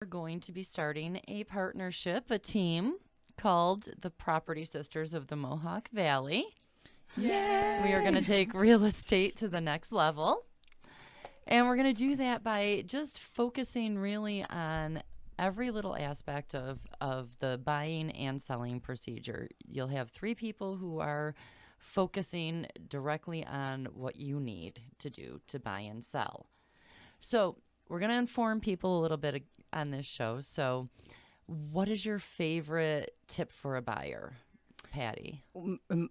going to be starting a partnership, a team called the Property Sisters of the Mohawk Valley. Yay! We are going to take real estate to the next level. And we're going to do that by just focusing really on every little aspect of the buying and selling procedure. You'll have 3 people who are focusing directly on what you need to do to buy and sell. So we're going to inform people a little bit on this show. So what is your favorite tip for a buyer, Patty?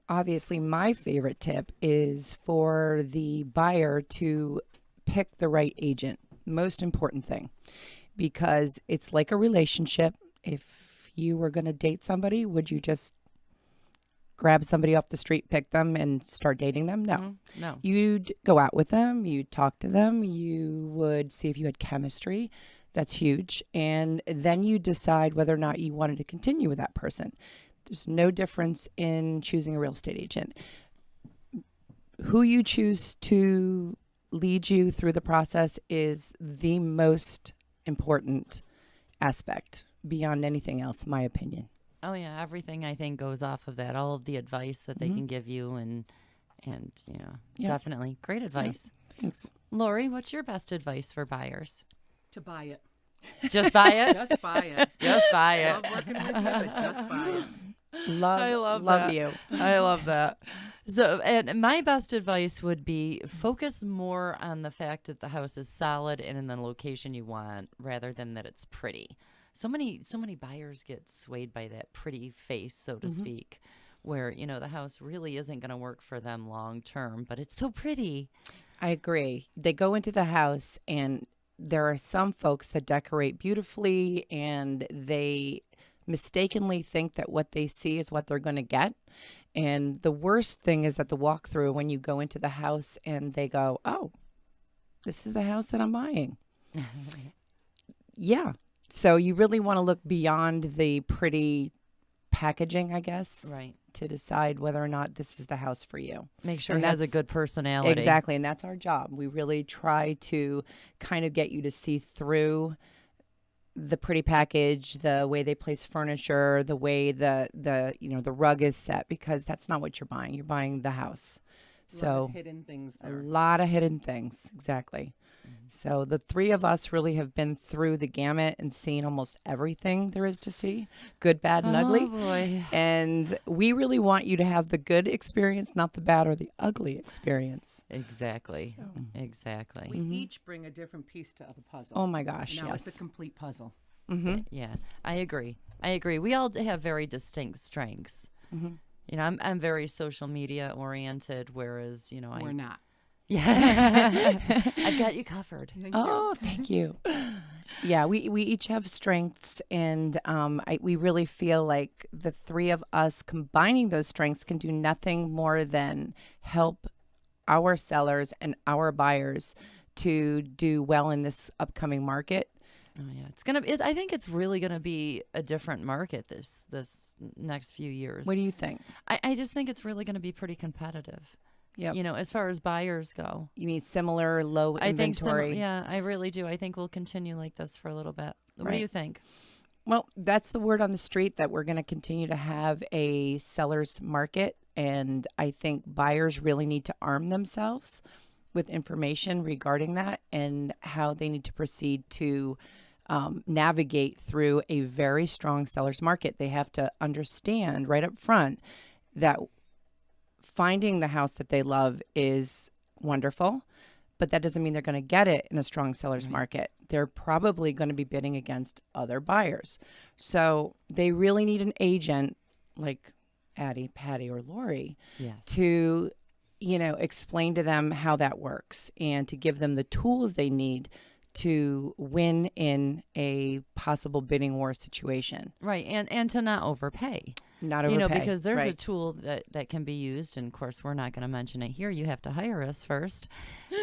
Obviously, my favorite tip is for the buyer to pick the right agent. Most important thing, because it's like a relationship. If you were going to date somebody, would you just grab somebody off the street, pick them, and start dating them? No. No. You'd go out with them. You'd talk to them. You would see if you had chemistry. That's huge. And then you decide whether or not you wanted to continue with that person. There's no difference in choosing a real estate agent. Who you choose to lead you through the process is the most important aspect beyond anything else, my opinion. Oh yeah, everything I think goes off of that. All of the advice that they can give you, and definitely great advice. Yeah, thanks. Lori, what's your best advice for buyers? To buy it. Just buy it. Just buy it. Just buy it. Love working with you, but just buy it. I love love that. you. I love that. So, and my best advice would be focus more on the fact that the house is solid and in the location you want, rather than that it's pretty. So many buyers get swayed by that pretty face, so to speak, where, the house really isn't going to work for them long term, but it's so pretty. I agree. They go into the house, and there are some folks that decorate beautifully, and they mistakenly think that what they see is what they're going to get. And the worst thing is that the walkthrough, when you go into the house and they go, oh, this is the house that I'm buying. Yeah. So you really want to look beyond the pretty packaging, I guess, Right. to decide whether or not this is the house for you. Make sure And it has a that's- good personality. Exactly. And that's our job. We really try to kind of get you to see through the pretty package, the way they place furniture, the way the rug is set, because that's not what you're buying. You're buying the house. A lot So of hidden things a there. lot of hidden things. Exactly. So the 3 of us really have been through the gamut and seen almost everything there is to see, good, bad, and ugly. Oh boy. And we really want you to have the good experience, not the bad or the ugly experience. Exactly. So- Exactly. We each bring a different piece to the puzzle. Oh my gosh, Now yes. it's a complete puzzle. Mm-hmm. Yeah, I agree. We all have very distinct strengths. Mm-hmm. I'm very social media oriented, whereas, We're not. Yeah. I've got you covered. Thank Oh, thank you. Yeah, we each have strengths, and we really feel like the 3 of us combining those strengths can do nothing more than help our sellers and our buyers to do well in this upcoming market. Oh yeah, I think it's really gonna be a different market this next few years. What do you think? I just think it's really gonna be pretty competitive. Yep. As far as buyers go. You mean similar low I think inventory? yeah, I really do. I think we'll continue like this for a little bit. What do Right. you think? Well, that's the word on the street, that we're going to continue to have a seller's market. And I think buyers really need to arm themselves with information regarding that and how they need to proceed to navigate through a very strong seller's market. They have to understand right up front that finding the house that they love is wonderful, but that doesn't mean they're going to get it in a strong seller's market. They're probably going to be bidding against other buyers. So they really need an agent like Addie, Patty, or Lori Yes. to, explain to them how that works and to give them the tools they need to win in a possible bidding war situation. Right, and to not overpay. Not overpay. Because there's a right. tool that can be used, and of course we're not going to mention it here. You have to hire us first.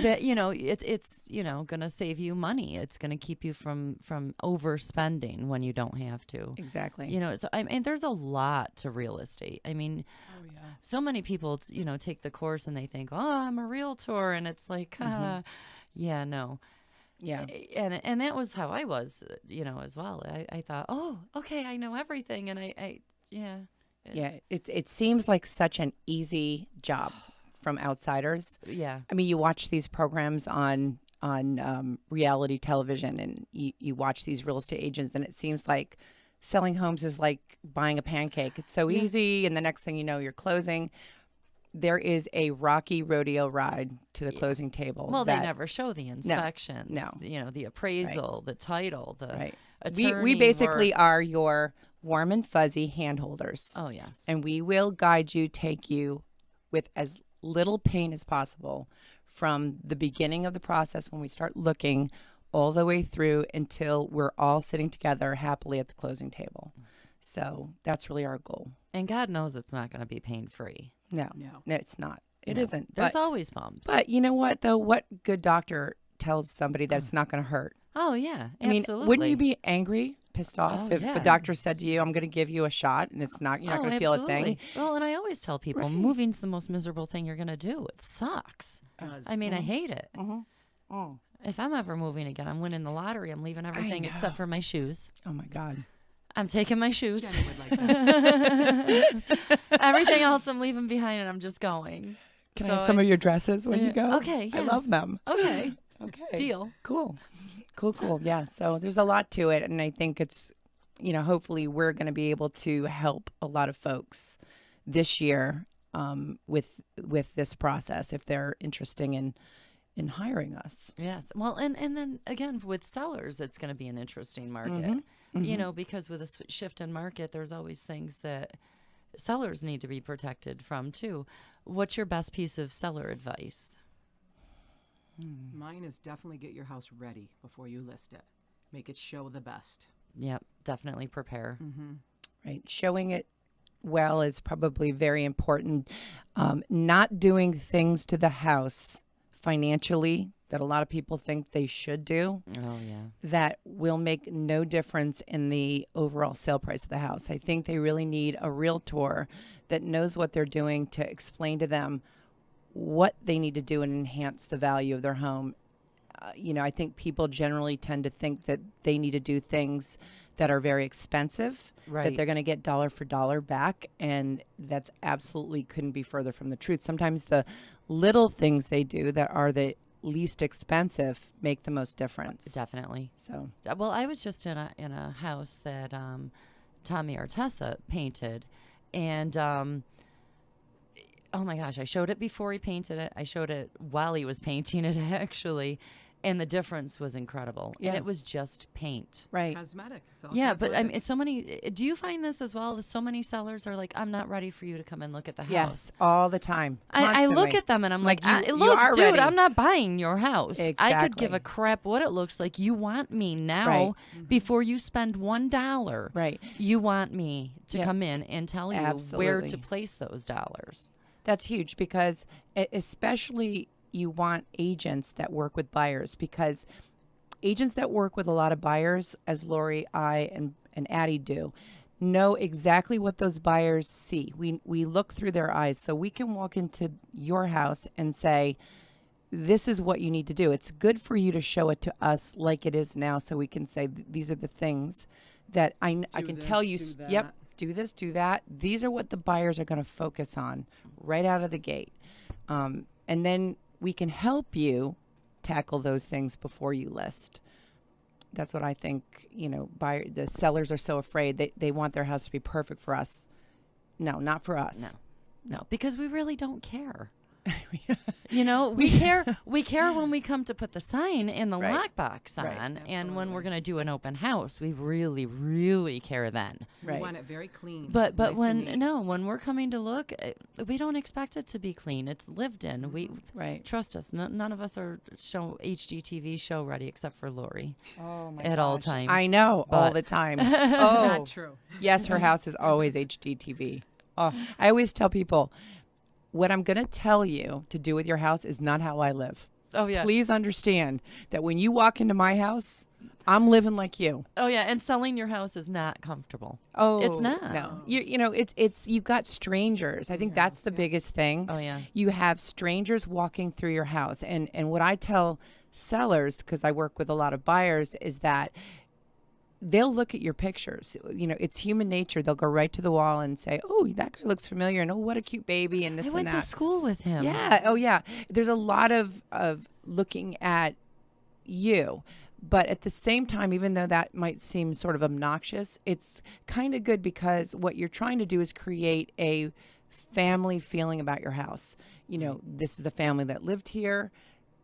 But it's going to save you money. It's going to keep you from overspending when you don't have to. Exactly. So I mean, there's a lot to real estate. I mean, Oh, yeah. so many people take the course and they think, oh, I'm a realtor, and it's like, yeah, no. Yeah. And that was how I was, as well. I thought, oh, okay, I know everything, and yeah. Yeah, it seems like such an easy job from outsiders. Yeah. I mean, you watch these programs on reality television, and you watch these real estate agents, and it seems like selling homes is like buying a pancake. It's so easy, and the next thing you know, you're closing. There is a rocky rodeo ride to the closing table. Well, they never show the inspections. No. The appraisal, the title, the we attorney basically work. are your warm and fuzzy hand holders. Oh, yes. And we will guide you, take you with as little pain as possible from the beginning of the process when we start looking all the way through until we're all sitting together happily at the closing table. So that's really our goal. And God knows it's not going to be pain-free. No, it's not. It isn't. There's always bumps. But you know what, though? What good doctor tells somebody that it's not going to hurt? Oh, yeah, I mean, absolutely. wouldn't you be angry, pissed off Oh, if yeah. a doctor said to you, I'm going to give you a shot and it's not, you're not going to feel a thing? Absolutely. Well, and I always tell people, moving's the most miserable thing you're going to do. It sucks. Does. I mean, I hate it. Oh. If I'm ever moving again, I'm winning the lottery. I'm leaving everything except for my shoes. Oh my God. I'm taking my shoes. Jenny would like that. Everything else I'm leaving behind, and I'm just going. Can I have some of your dresses when you go? Okay, I love yes. them. Okay. Okay. Deal. Cool. Yeah. So there's a lot to it. And I think it's, hopefully we're going to be able to help a lot of folks this year with this process if they're interested in hiring us. Yes. Well, and then again, with sellers, it's going to be an interesting market, because with a shift in market, there's always things that sellers need to be protected from too. What's your best piece of seller advice? Mine is definitely get your house ready before you list it. Make it show the best. Yep. Definitely prepare. Right. Showing it well is probably very important. Not doing things to the house financially that a lot of people think they should do Oh, yeah. that will make no difference in the overall sale price of the house. I think they really need a realtor that knows what they're doing to explain to them what they need to do and enhance the value of their home. I think people generally tend to think that they need to do things that are very expensive, that Right. they're going to get dollar for dollar back, and that's absolutely couldn't be further from the truth. Sometimes the little things they do that are the least expensive make the most difference. Definitely. So, Well, I was just in a house that Tommy Artesa painted, and oh my gosh, I showed it before he painted it. I showed it while he was painting it, actually, and the difference was incredible. Yeah. And it was just paint. right. Cosmetic. It's all Yeah, but I cosmetic. mean, so many. Do you find this as well? So many sellers are like, "I'm not ready for you to come and look at the house." Yes, all the time. I look Constantly. at them and I'm like, Like, you look, are dude, ready. I'm not buying your house. I could give Exactly. a crap what it looks like. You want me now Right. before you spend $1. Right. You want me to Yeah. come in and tell you where Absolutely. to place those dollars. That's huge because especially you want agents that work with buyers, because agents that work with a lot of buyers, as Lori, I, and Addie do, know exactly what those buyers see. We look through their eyes, so we can walk into your house and say, this is what you need to do. It's good for you to show it to us like it is now, so we can say these are the things that I can this, tell you. do that. Yep, do this, do that. These are what the buyers are going to focus on right out of the gate, and then we can help you tackle those things before you list. That's what I think. The sellers are so afraid they want their house to be perfect for us. No, not for us. No, because we really don't care. We care. We care when we come to put the sign in the Right. lockbox on, Right. and when we're Absolutely. going to do an open house, we really, really care then. Right. You want it very clean. But nice and neat. when we're coming to look, we don't expect it to be clean. It's lived in. We Right. trust us. None of us are HGTV show ready except for Lori Oh my at all gosh. times. I know all but- the time. Not Oh, true. yes, her house is always HGTV. Oh, I always tell people, what I'm going to tell you to do with your house is not how I live. Oh yeah. Please understand that when you walk into my house, I'm living like you. Oh yeah. And selling your house is not comfortable. Oh, It's not. No, it's you've got strangers. I think that's the biggest thing. Oh yeah. You have strangers walking through your house, and what I tell sellers, because I work with a lot of buyers, is that they'll look at your pictures. You know, it's human nature. They'll go right to the wall and say, "Oh, that guy looks familiar," and "Oh, what a cute baby," and this I and went that. to school with him. Yeah. Oh, yeah. There's a lot of looking at you. But at the same time, even though that might seem sort of obnoxious, it's kind of good because what you're trying to do is create a family feeling about your house. You know, this is the family that lived here.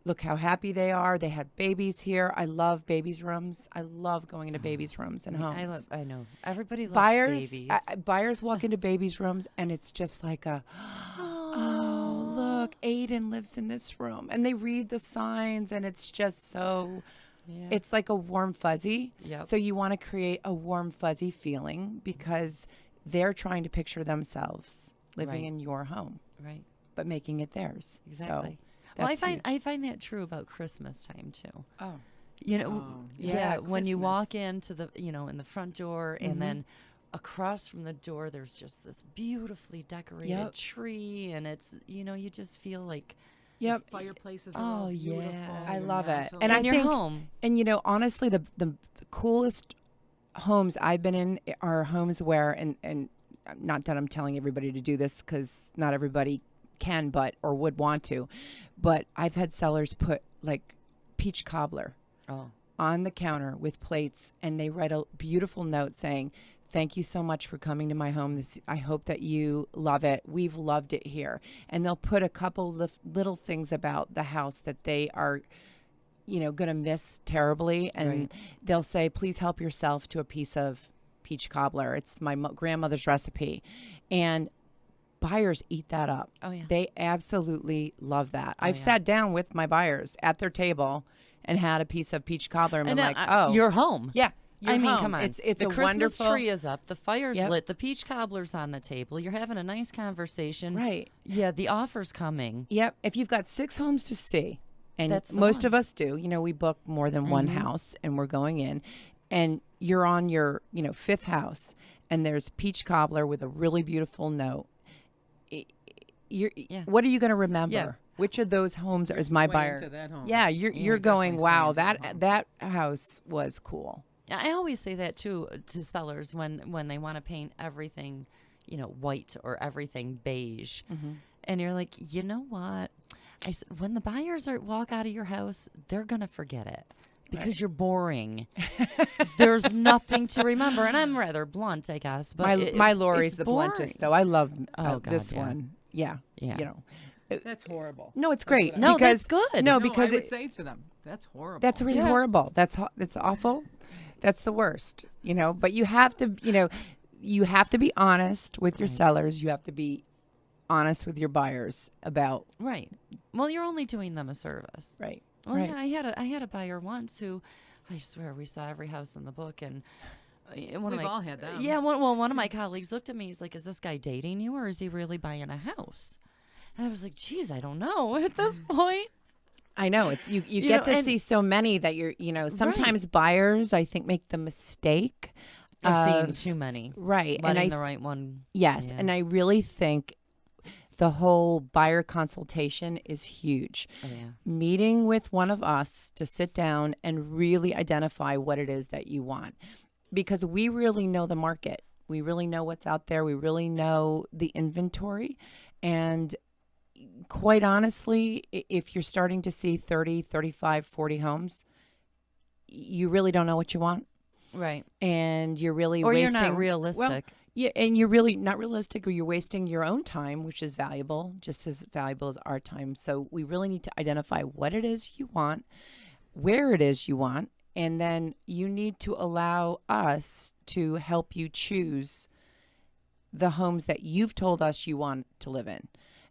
Look how happy they are. They had babies here. I love babies' rooms. I love going into babies' rooms and homes. I know. Everybody loves Buyers, babies. buyers walk into babies' rooms and it's just like oh, look, Aiden lives in this room. And they read the signs and it's just so... Yeah. It's like a warm fuzzy. Yep. So you want to create a warm fuzzy feeling because they're trying to picture themselves living Right. in your home, Right. but making it theirs. Exactly. So Well, that's huge. I find that true about Christmas time too. Oh, You know, Oh, yeah, yes, when you Christmas. walk into the, in the front door and then across from the door, there's just this beautifully decorated Yep. tree. And it's, you just feel like yep. Fireplaces are Oh, all beautiful. yeah. I You're love not it. to And like- I in your think- home. And honestly, the coolest homes I've been in are homes where, and not that I'm telling everybody to do this because not everybody can, or would want to, but I've had sellers put like peach cobbler Oh, on the counter with plates, and they write a beautiful note saying, "Thank you so much for coming to my home. I hope that you love it. We've loved it here." And they'll put a couple of little things about the house that they are, going to miss terribly. And Right. they'll say, "Please help yourself to a piece of peach cobbler. It's my grandmother's recipe." And buyers eat that up. Oh, yeah. They absolutely love that. I've yeah. sat down with my buyers at their table and had a piece of peach cobbler and been like, "Oh, you're home. yeah." I mean, home. come on. It's the a Christmas wonderful tree is up. The fire's Yep. lit. The peach cobbler's on the table. You're having a nice conversation. right. Yeah, the offer's coming. Yep. If you've got 6 homes to see, and That's the most one. of us do, we book more than one house and we're going in, and you're on your, 5th house, and there's peach cobbler with a really beautiful note. Yeah. What are you going to remember? Yeah. Which of those homes is You're my swaying buyer? to that home. Yeah, you're You're going, definitely wow, swaying to that that home. house was cool. Yeah, I always say that too to sellers when they want to paint everything, white or everything beige, and you're like, you know what? When the buyers walk out of your house, they're gonna forget it because you're boring. There's nothing to remember, and I'm rather blunt, I guess. But My Lori's it's the boring. bluntest, though. I love Oh, God, this yeah. one. Yeah, Yeah. That's horrible. No, it's That's great. what I- No, because, that's good. No, No, because I would say to them, that's horrible. that's really Yeah. horrible. That's awful. That's the worst. But you have to, you have to be honest with your sellers. You have to be honest with your buyers about Right. Well, you're only doing them a service. right. Well, right. yeah, I had a buyer once who, I swear, we saw every house in the book, and one We've of my all had them. yeah, one of my colleagues looked at me. He's like, "Is this guy dating you, or is he really buying a house?" And I was like, "Geez, I don't know at this point." I know it's you You get know, to and- see so many that sometimes buyers I think make the mistake I've seen of- too many. right. Letting And the right one. yes, Yeah. and I really think the whole buyer consultation is huge. Oh, yeah. Meeting with one of us to sit down and really identify what it is that you want, because we really know the market. We really know what's out there. We really know the inventory. And quite honestly, if you're starting to see 30, 35, 40 homes, you really don't know what you want. Right. And you're really Or wasting. you're not Well, realistic. yeah, and you're really not realistic, or you're wasting your own time, which is valuable, just as valuable as our time. So we really need to identify what it is you want, where it is you want, and then you need to allow us to help you choose the homes that you've told us you want to live in.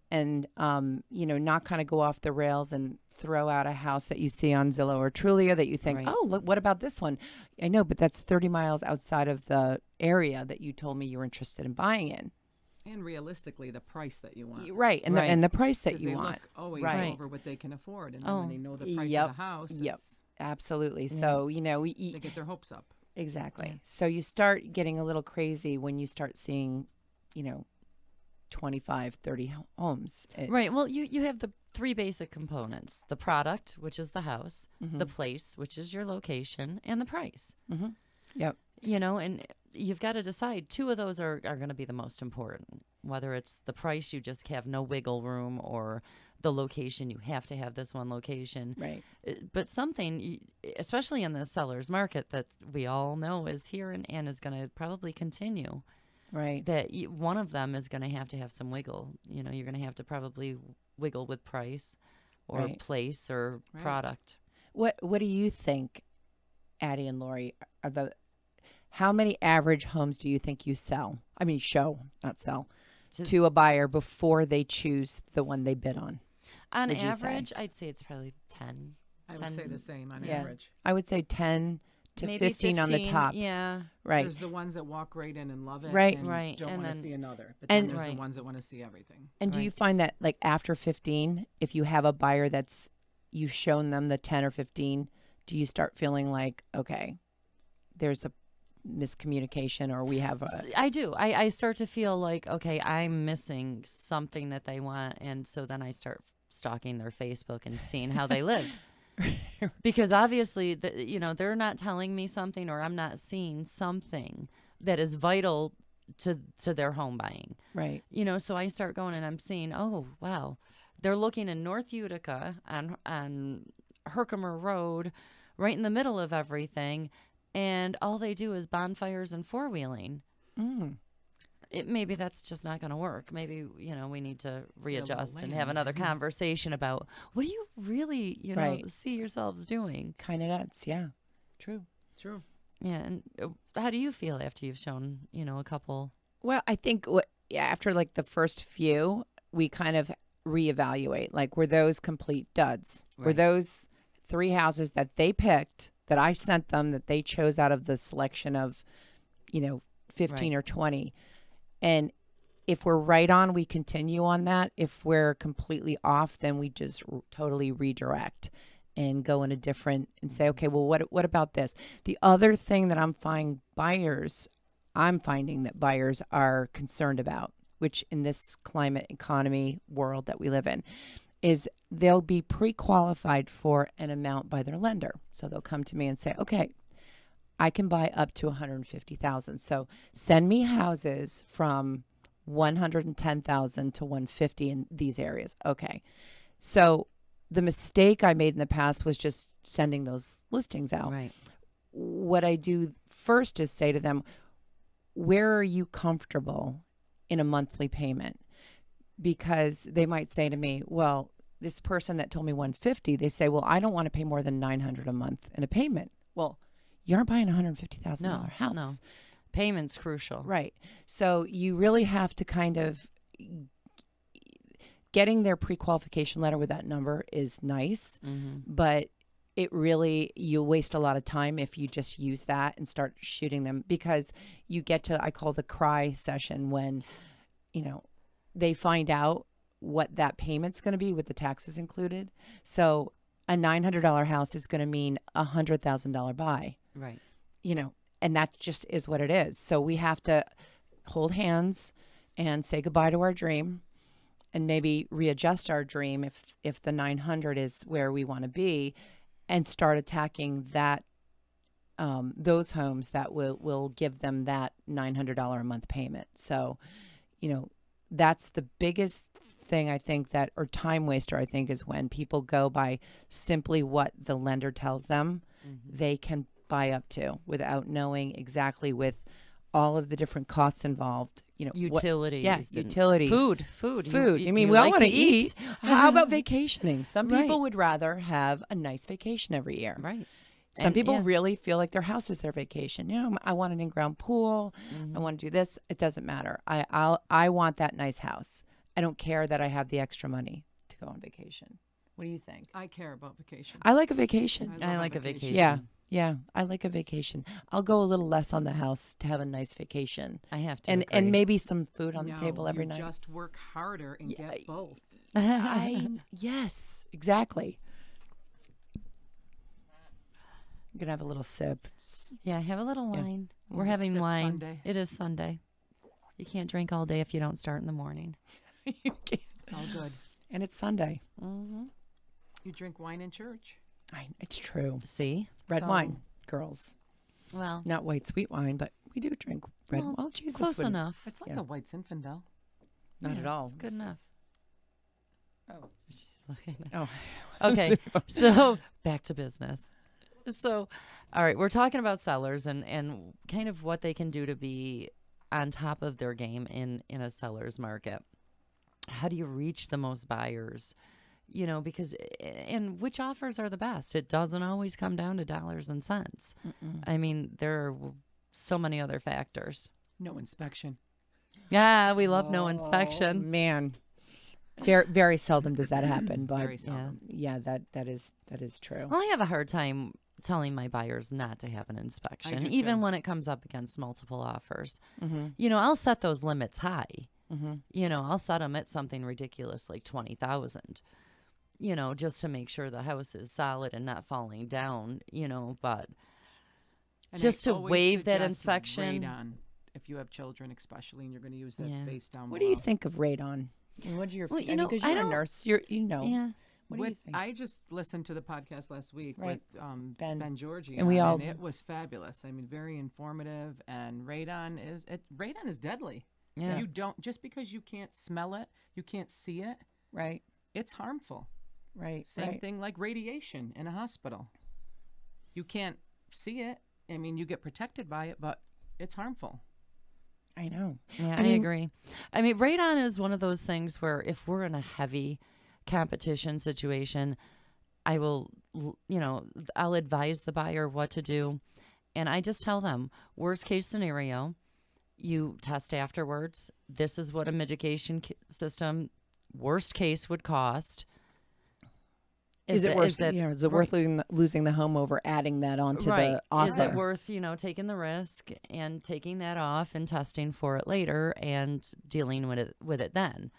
And, not kind of go off the rails and throw out a house that you see on Zillow or Trulia that you think, Right. oh, look, what about this one? I know, but that's 30 miles outside of the area that you told me you were interested in buying in. And realistically, the price that you want. Right. And, Right. The, and the price that 'Cause you they want. look always Right. over what they can afford. And then Oh. when they know the price Yep. of the house, Yep. it's- Absolutely. Yeah. So, they get their hopes up. exactly. Yeah. So you start getting a little crazy when you start seeing, 25, 30 homes. Right. Well, you have the three basic components: the product, which is the house, Mm-hmm. the place, which is your location, and the price. Mm-hmm. Yep. You know, and you've got to decide two of those are going to be the most important. Whether it's the price, you just have no wiggle room, or the location, you have to have this one location. Right. But something, especially in the seller's market that we all know is here and is going to probably continue, Right. that one of them is going to have some wiggle. You know, you're going to have to probably wiggle with price or Right. place or Right. product. What do you think, Addie and Lori, are how many average homes do you think you sell? I mean, show, not sell, to a buyer before they choose the one they bid on? On would you say? average, I'd say it's probably 10. I would say the same on Yeah. average. I would say 10 to Maybe 15 on the 15, tops. Yeah. Right. There's the ones that walk right in and love it, Right. and Right, don't and want to then- see another. But And- then there's Right. the ones that want to see everything. And do you Right. find that like after 15, if you have a buyer that's you've shown them the 10 or 15, do you start feeling like, okay, there's a miscommunication or we have a I do. I start to feel like, okay, I'm missing something that they want. And so then I start stalking their Facebook and seeing how they live. Because obviously, they're not telling me something, or I'm not seeing something that is vital to their home buying. right. You know, so I start going and I'm seeing, oh, wow, they're looking in North Utica on Herkimer Road, right in the middle of everything. And all they do is bonfires and four-wheeling. Mm. Maybe that's just not going to work. Maybe, we need to readjust and have land. another conversation about what do you really, Right. see yourselves doing? Kind of nuts, yeah. True. True. Yeah. And how do you feel after you've shown, a couple? Well, I think after like the first few, we kind of reevaluate. Like, were those complete duds? Were Right. those 3 houses that they picked, that I sent them, that they chose out of the selection of, 15 Right. or 20? And if we're right on, we continue on that. If we're completely off, then we just totally redirect and go in a different and say, okay, well, what about this? The other thing that I'm finding that buyers are concerned about, which in this climate economy world that we live in, is they'll be pre-qualified for an amount by their lender. So they'll come to me and say, okay, I can buy up to $150,000. So send me houses from $110,000 to $150,000 in these areas. Okay. So the mistake I made in the past was just sending those listings out. Right. What I do first is say to them, where are you comfortable in a monthly payment? Because they might say to me, well, this person that told me $150,000, they say, well, I don't want to pay more than $900 a month in a payment. Well, you aren't buying a $150,000 house. No. Payment's crucial. Right. So you really have to kind of getting their pre-qualification letter with that number is nice, Mm-hmm. but it really, you'll waste a lot of time if you just use that and start shooting them, because you get to, I call the cry session, when, they find out what that payment's going to be with the taxes included. So a $900 house is going to mean $100,000 buy. Right. And that just is what it is. So we have to hold hands and say goodbye to our dream, and maybe readjust our dream if the 900 is where we want to be, and start attacking that those homes that will give them that $900 a month payment. So, that's the biggest thing I think or time waster, I think, is when people go by simply what the lender tells them they can buy up to, without knowing exactly, with all of the different costs involved, Utilities. Yes, and utilities. Food. Food. You- I mean, do you we all like want to to eat. How about vacationing? Some Right. people would rather have a nice vacation every year. Right. Some And, people yeah. really feel like their house is their vacation. I want an in-ground pool. I want to do this. It doesn't matter. I want that nice house. I don't care that I have the extra money to go on vacation. What do you think? I care about vacation. I like a vacation. I love I like a vacation. Yeah, I like a vacation. I'll go a little less on the house to have a nice vacation, I have to. and agree. maybe some food on the No, table every you night. just work harder and get both. Yes, exactly. I'm gonna have a little sip. Yeah, have a little Yeah. wine. We're Yeah, having sip wine. Sunday. It is Sunday. You can't drink all day if you don't start in the morning. You can't. It's all good. And it's Sunday. Mm-hmm. You drink wine in church. It's true. See? Red So- wine, girls. Well, Not white sweet wine, but we do drink red. Well, Well, Jesus, close wouldn't- enough. It's like Yeah. a white Zinfandel. Not Yeah, at all. It's good enough. Oh. She's looking at Oh, Okay, so back to business. So, all right, we're talking about sellers and kind of what they can do to be on top of their game in a seller's market. How do you reach the most buyers? Because and which offers are the best? It doesn't always come down to dollars and cents. I mean, there are so many other factors. No inspection. Yeah, we love no inspection. man. Very, very seldom does that happen, but Very seldom. yeah, that is true. Well, I have a hard time telling my buyers not to have an inspection, do even too. when it comes up against multiple offers. Mm-hmm. I'll set those limits high. Mm-hmm. I'll set them at something ridiculous like 20,000. Just to make sure the house is solid and not falling down. But And just I to always waive that suggest inspection. radon if you have children, especially, and you're going to use that Yeah. space down What below. do you think of radon? And what are your? Well, because I you're a don't- nurse. Yeah. What do you think? I just listened to the podcast last week Right. with Ben. Ben Georgie, And we all- it was fabulous. I mean, very informative. And radon is deadly. Yeah. You don't, just because you can't smell it, you can't see it, Right. it's harmful. Right. Same right. thing like radiation in a hospital. You can't see it. I mean, you get protected by it, but it's harmful. I know. Yeah, I I mean- agree. I mean, radon is one of those things where if we're in a heavy competition situation, I will, I'll advise the buyer what to do. And I just tell them, worst case scenario, you test afterwards. This is what a mitigation system, worst case, would cost. Is it worth? that- Is it worth losing the home over adding that onto the offer? Is it worth, taking the risk and taking that off and testing for it later and dealing with it then?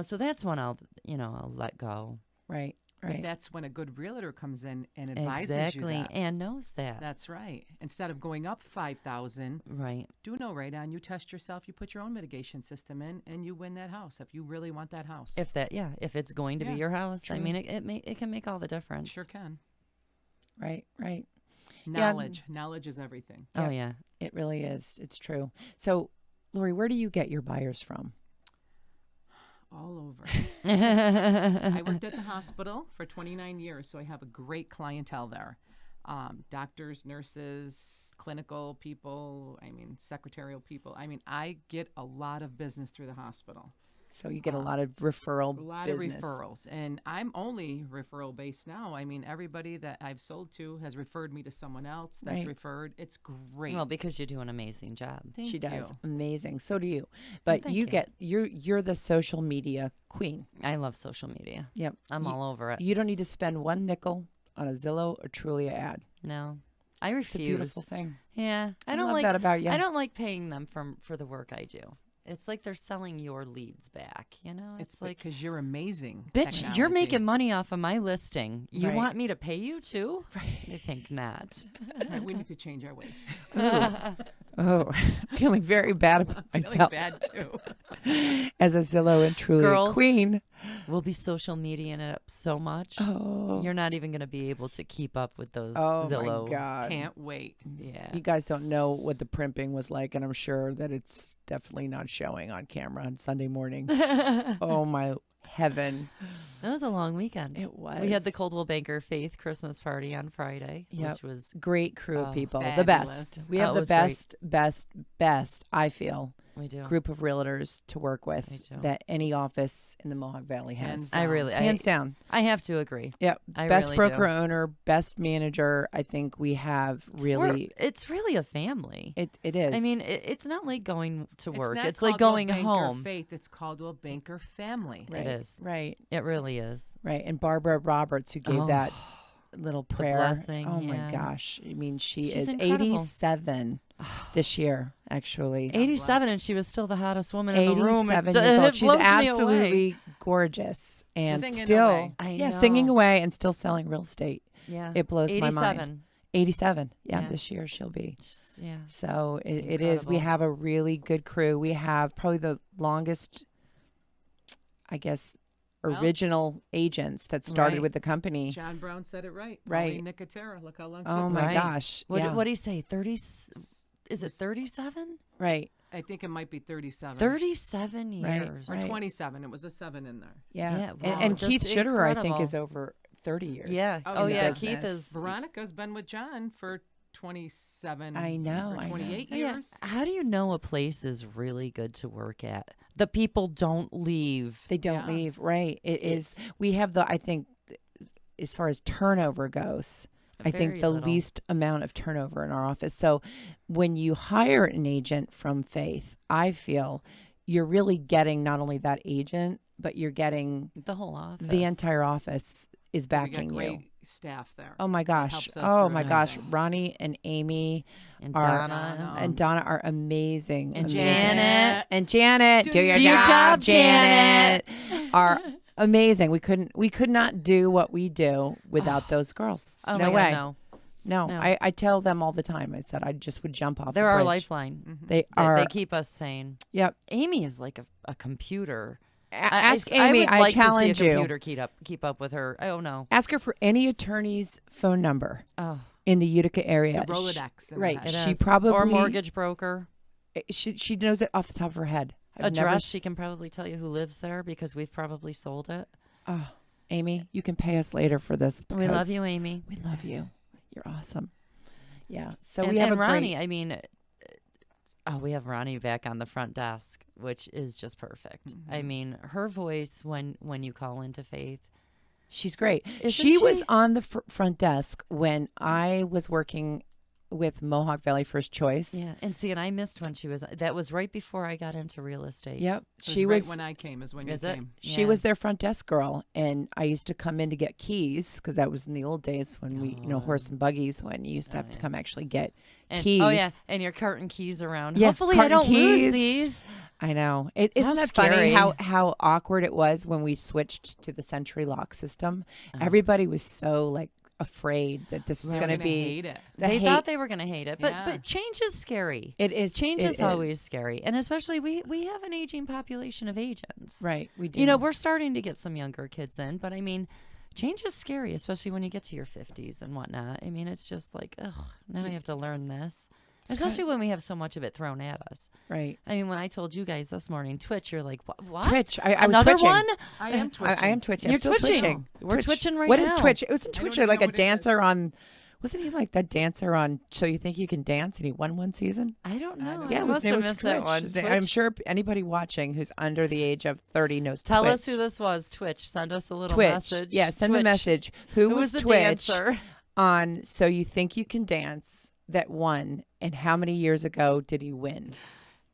So that's when I'll let go. Right. But Right. that's when a good realtor comes in and advises Exactly. you that. And knows that. That's right. Instead of going up 5,000, Right. do no radon. You test yourself. You put your own mitigation system in, and you win that house if you really want that house. If it's going to be Yeah, your house, I true. mean, it can make all the difference. Sure can. Right. Right. Knowledge is everything. Oh yeah. It really is. It's true. So, Lori, where do you get your buyers from? All over. I worked at the hospital for 29 years, so I have a great clientele there. Doctors, nurses, clinical people, secretarial people. I get a lot of business through the hospital. So you get a lot of referral A lot business. of referrals. And I'm only referral based now. Everybody that I've sold to has referred me to someone else that's Right. referred. It's great. Well, because you do an amazing job. Thank She does. you. Amazing. So do you. But thank you you. get you're the social media queen. I love social media. Yep. I'm You- all over it. You don't need to spend one nickel on a Zillow or Trulia ad. No, I It's a refuse. beautiful thing. Yeah, I I don't love like that about you. I don't like paying them for the work I do. It's like they're selling your leads back. It's like, because you're amazing. bitch, you're technology. making money off of my listing. You Right. want me to pay you too? I think not. Right, we need to change our ways. Oh, feeling very bad about Feeling myself bad too. as a Zillow and Trulia Girls. queen. We'll be social mediaing it up so much. Oh, You're not even going to be able to keep up with those oh Zillow. my God. Can't wait. Yeah. You guys don't know what the primping was like, and I'm sure that it's definitely not showing on camera on Sunday morning. Oh my heaven. That was a long weekend. It was. We had the Coldwell Banker Faith Christmas party on Friday, Yep. which was Great crew Oh, of people. The fabulous. best. We Oh, have it the was great. best, I feel, we do. group of realtors to work Me with too. that any office in the Mohawk Valley has. Hands Hands down. I have to agree. Yep. I Best really broker do. owner, best manager. I think we have really. It's really a family. It is. I mean, it's not like going to work. not It's like Caldwell going Banker home. Faith. It's Caldwell Banker family. right, is. right, It really is. right. And Barbara Roberts, who gave Oh, that little prayer. blessing, Oh my yeah. gosh! I mean, she She's is incredible. 87 this year. Actually, 87, and she was still the hottest woman in the room. 87 It, years old. it She's blows me away. absolutely gorgeous and Singing still, away. I yeah, know. singing away and still selling real estate. Yeah. It blows my 87. mind. 87. Yeah, Yeah. this year she'll be. Yeah. So it is. We Incredible. have a really good crew. We have probably the longest, I guess, Well, original agents that started Right. with the company. John Brown said it right. Right. Pauline Nicotera. Look how long she's Oh been. my Right. gosh. What Yeah. what do you say? 30? Is it 37? Right. I think it might be 37. 37 Right, years. Or right. 27. It was a 7 in there. Yeah. Yeah, wow, And just Keith Schitterer, I think, incredible. is over 30 years. Yeah. Oh, Oh, in yeah. the Keith business. is. Veronica's been with John for 27 I know, or I know. 28 Oh, yeah. years. How do you know a place is really good to work at? The people don't leave. They don't Yeah. leave. Right. It is. We have I think, as far as turnover goes, I think Very the little. least amount of turnover in our office. So when you hire an agent from Faith, I feel you're really getting not only that agent, but you're getting The whole office. the entire office is We got backing great you. staff there. Oh my gosh. helps us Oh through my gosh. everything. Ronnie and Amy and are- Donna. and Donna are amazing. And amazing. Janet. And Janet, do your Do your job, job, Janet. Are amazing. We could not do what we do without those girls. Oh no my way. God, No. No. I tell them all the time. I said I just would jump off. They're a our bridge. lifeline. They They, are. they keep us sane. Yep. Amy is like a computer. Ask I Amy. would I like challenge to see a you. computer keep up with her. Oh no. Ask her for any attorney's phone number Oh, in the Utica area. It's a Rolodex. in right. the it head. She is. probably- or mortgage broker. She knows it off the top of her head. I've never Address. s- She can probably tell you who lives there because we've probably sold it. Oh, Amy, you can pay us later for this. We love because you, Amy. We love you. You're awesome. Yeah. So and, we have and a Ronnie. great. I mean, we have Ronnie back on the front desk, which is just perfect. I mean, her voice when you call into Faith. She's great. Isn't She was she? on the front desk when I was working with Mohawk Valley First Choice. Yeah, and see, and I missed when she was. That was right before I got into real estate. Yep. It She right was. when I came is when Is you it? came. She Yeah. was their front desk girl, and I used to come in to get keys because that was in the old days when we, horse and buggies, when you used to have to come actually get And, keys. Oh yeah, and your carton keys around. Yeah, Hopefully, I carton don't lose keys. these. I know. How Isn't that funny scary. how awkward it was when we switched to the Century Lock system? Everybody was so like afraid that this was They're going to gonna be. hate it. the They hate- thought they were going to hate it, but Yeah. change is scary. it is Change it is always is. scary, and especially we have an aging population of agents. Right. We do. You know, we're starting to get some younger kids in, but I mean, change is scary, especially when you get to your 50s and whatnot. I mean, it's just like, ugh, now I have to learn this. Especially when we have so much of it thrown at us. right. I mean, when I told you guys this morning, Twitch, you're like, what? Twitch. I was Another twitching. one? I am twitching. I am twitching. You're I'm still twitching. twitching. We're twitching right What is now. Twitch? It wasn't I don't Twitch even like know a what it dancer on. Wasn't he like that dancer on So You Think You Can Dance, and he won one season? I don't know. don't Yeah, I his must name have was missed Twitch. that one. His name- I'm Twitch. sure anybody watching who's under the age of 30 knows Tell Twitch. us who this was. Twitch. Send us a little Twitch. message. Yeah, send a Twitch. message. Who Who was the Twitch dancer? on So You Think You Can Dance that won, and how many years ago did he win?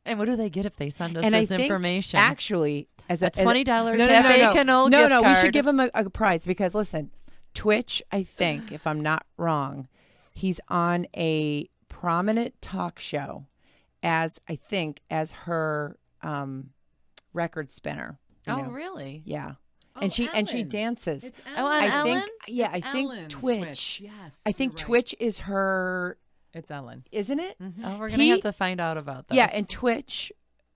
And what do they get if they send us And this I think information? actually, as a as $20 no, Cafe no, Canole no, gift no, we card. should give him a prize because listen, Twitch, I think, if I'm not wrong, he's on a prominent talk show as her record spinner. you Oh, know? really? Yeah. Oh, and she Ellen. dances. It's Oh, on I Ellen. Ellen? think yeah, It's I think Ellen Twitch. Yes. I think you're right. Twitch is her, It's Ellen. isn't it? Oh, we're gonna He- have to find out about this. Yeah, and Twitch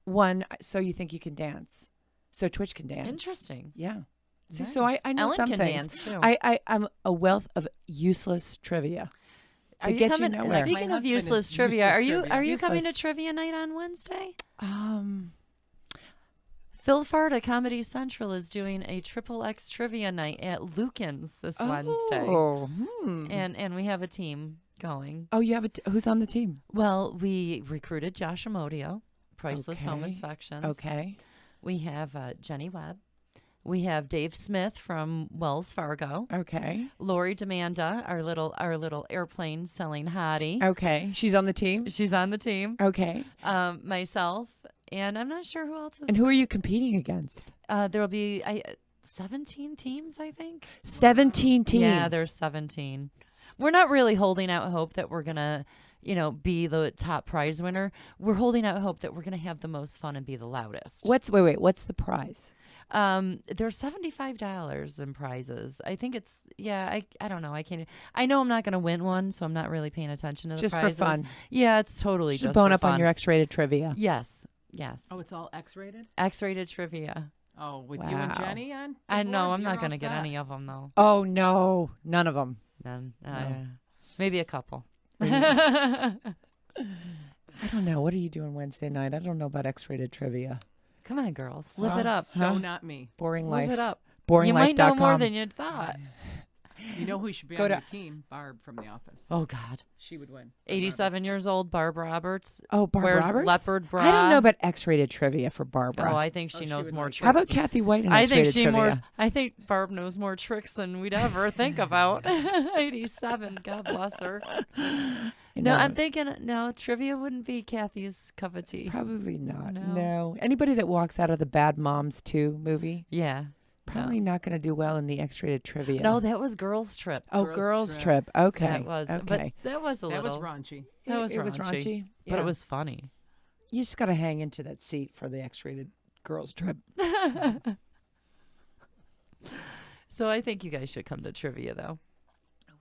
won So You Think You Can Dance. So Twitch can dance. interesting. Yeah. See, so I know Ellen some can things. dance too. I'm a wealth of useless trivia. Are to you get coming? you nowhere. My Speaking of husband useless is trivia, useless are you trivia. coming to Useless. trivia night on Wednesday? Um, Phil Fard at Comedy Central is doing a triple X trivia night at Lucan's this Wednesday, Oh, and we have a team going. oh, you have who's on the team? Well, we recruited Josh Amodio, Priceless Home Okay. Inspections. Okay. We have Jenny Webb. We have Dave Smith from Wells Fargo. Okay. Lori DiNardo, our little airplane selling hottie. Okay. She's on the team. She's on the team. Okay. Myself, and I'm not sure who else is. And who are you competing against? There'll be 17 teams, I think. 17 teams. Yeah, there's 17. We're not really holding out hope that we're gonna, be the top prize winner. We're holding out hope that we're gonna have the most fun and be the loudest. What's the prize? There's $75 in prizes. I think it's I don't know. I know I'm not gonna win one, so I'm not really paying attention to the Just prizes. for fun. Yeah, it's totally Should just bone for up fun. on your X-rated trivia. Yes. Oh, it's all X-rated? X-rated trivia. Oh, with you and Wow. Jenny on? the I know. board? I'm You're not all gonna get set. any of them though. Oh no, none of them. None. No. Maybe a couple. I don't know. What are you doing Wednesday night? I don't know about X-rated trivia. Come on, girls. Live it up. So not me. Boring Live life. it up. Boring You life. might know more than you thought. You know who should be Go on to- your team? Barb from The Office. Oh God. She would win. 87 years old, Barb Roberts. Oh, Barb wears Roberts? leopard bra. I don't know about X-rated trivia for Barbara. Oh, I think she Oh, she knows would more like it. tricks. How about Kathy White in I think X-rated she trivia? more. I think Barb knows more tricks than we'd ever think about. 87. God bless her. You No, know, I'm thinking. No, trivia wouldn't be Kathy's cup of tea. probably not. No. No. Anybody that walks out of the Bad Moms 2 movie Yeah. probably not going to do well in the X-rated trivia. No, that was Girls Trip. Oh, Girls Girls Trip. Trip. Okay. That was. okay. But that was a That was little. raunchy. That was it was raunchy. raunchy. But Yeah. it was funny. You just got to hang into that seat for the X-rated Girls Trip. So I think you guys should come to trivia, though.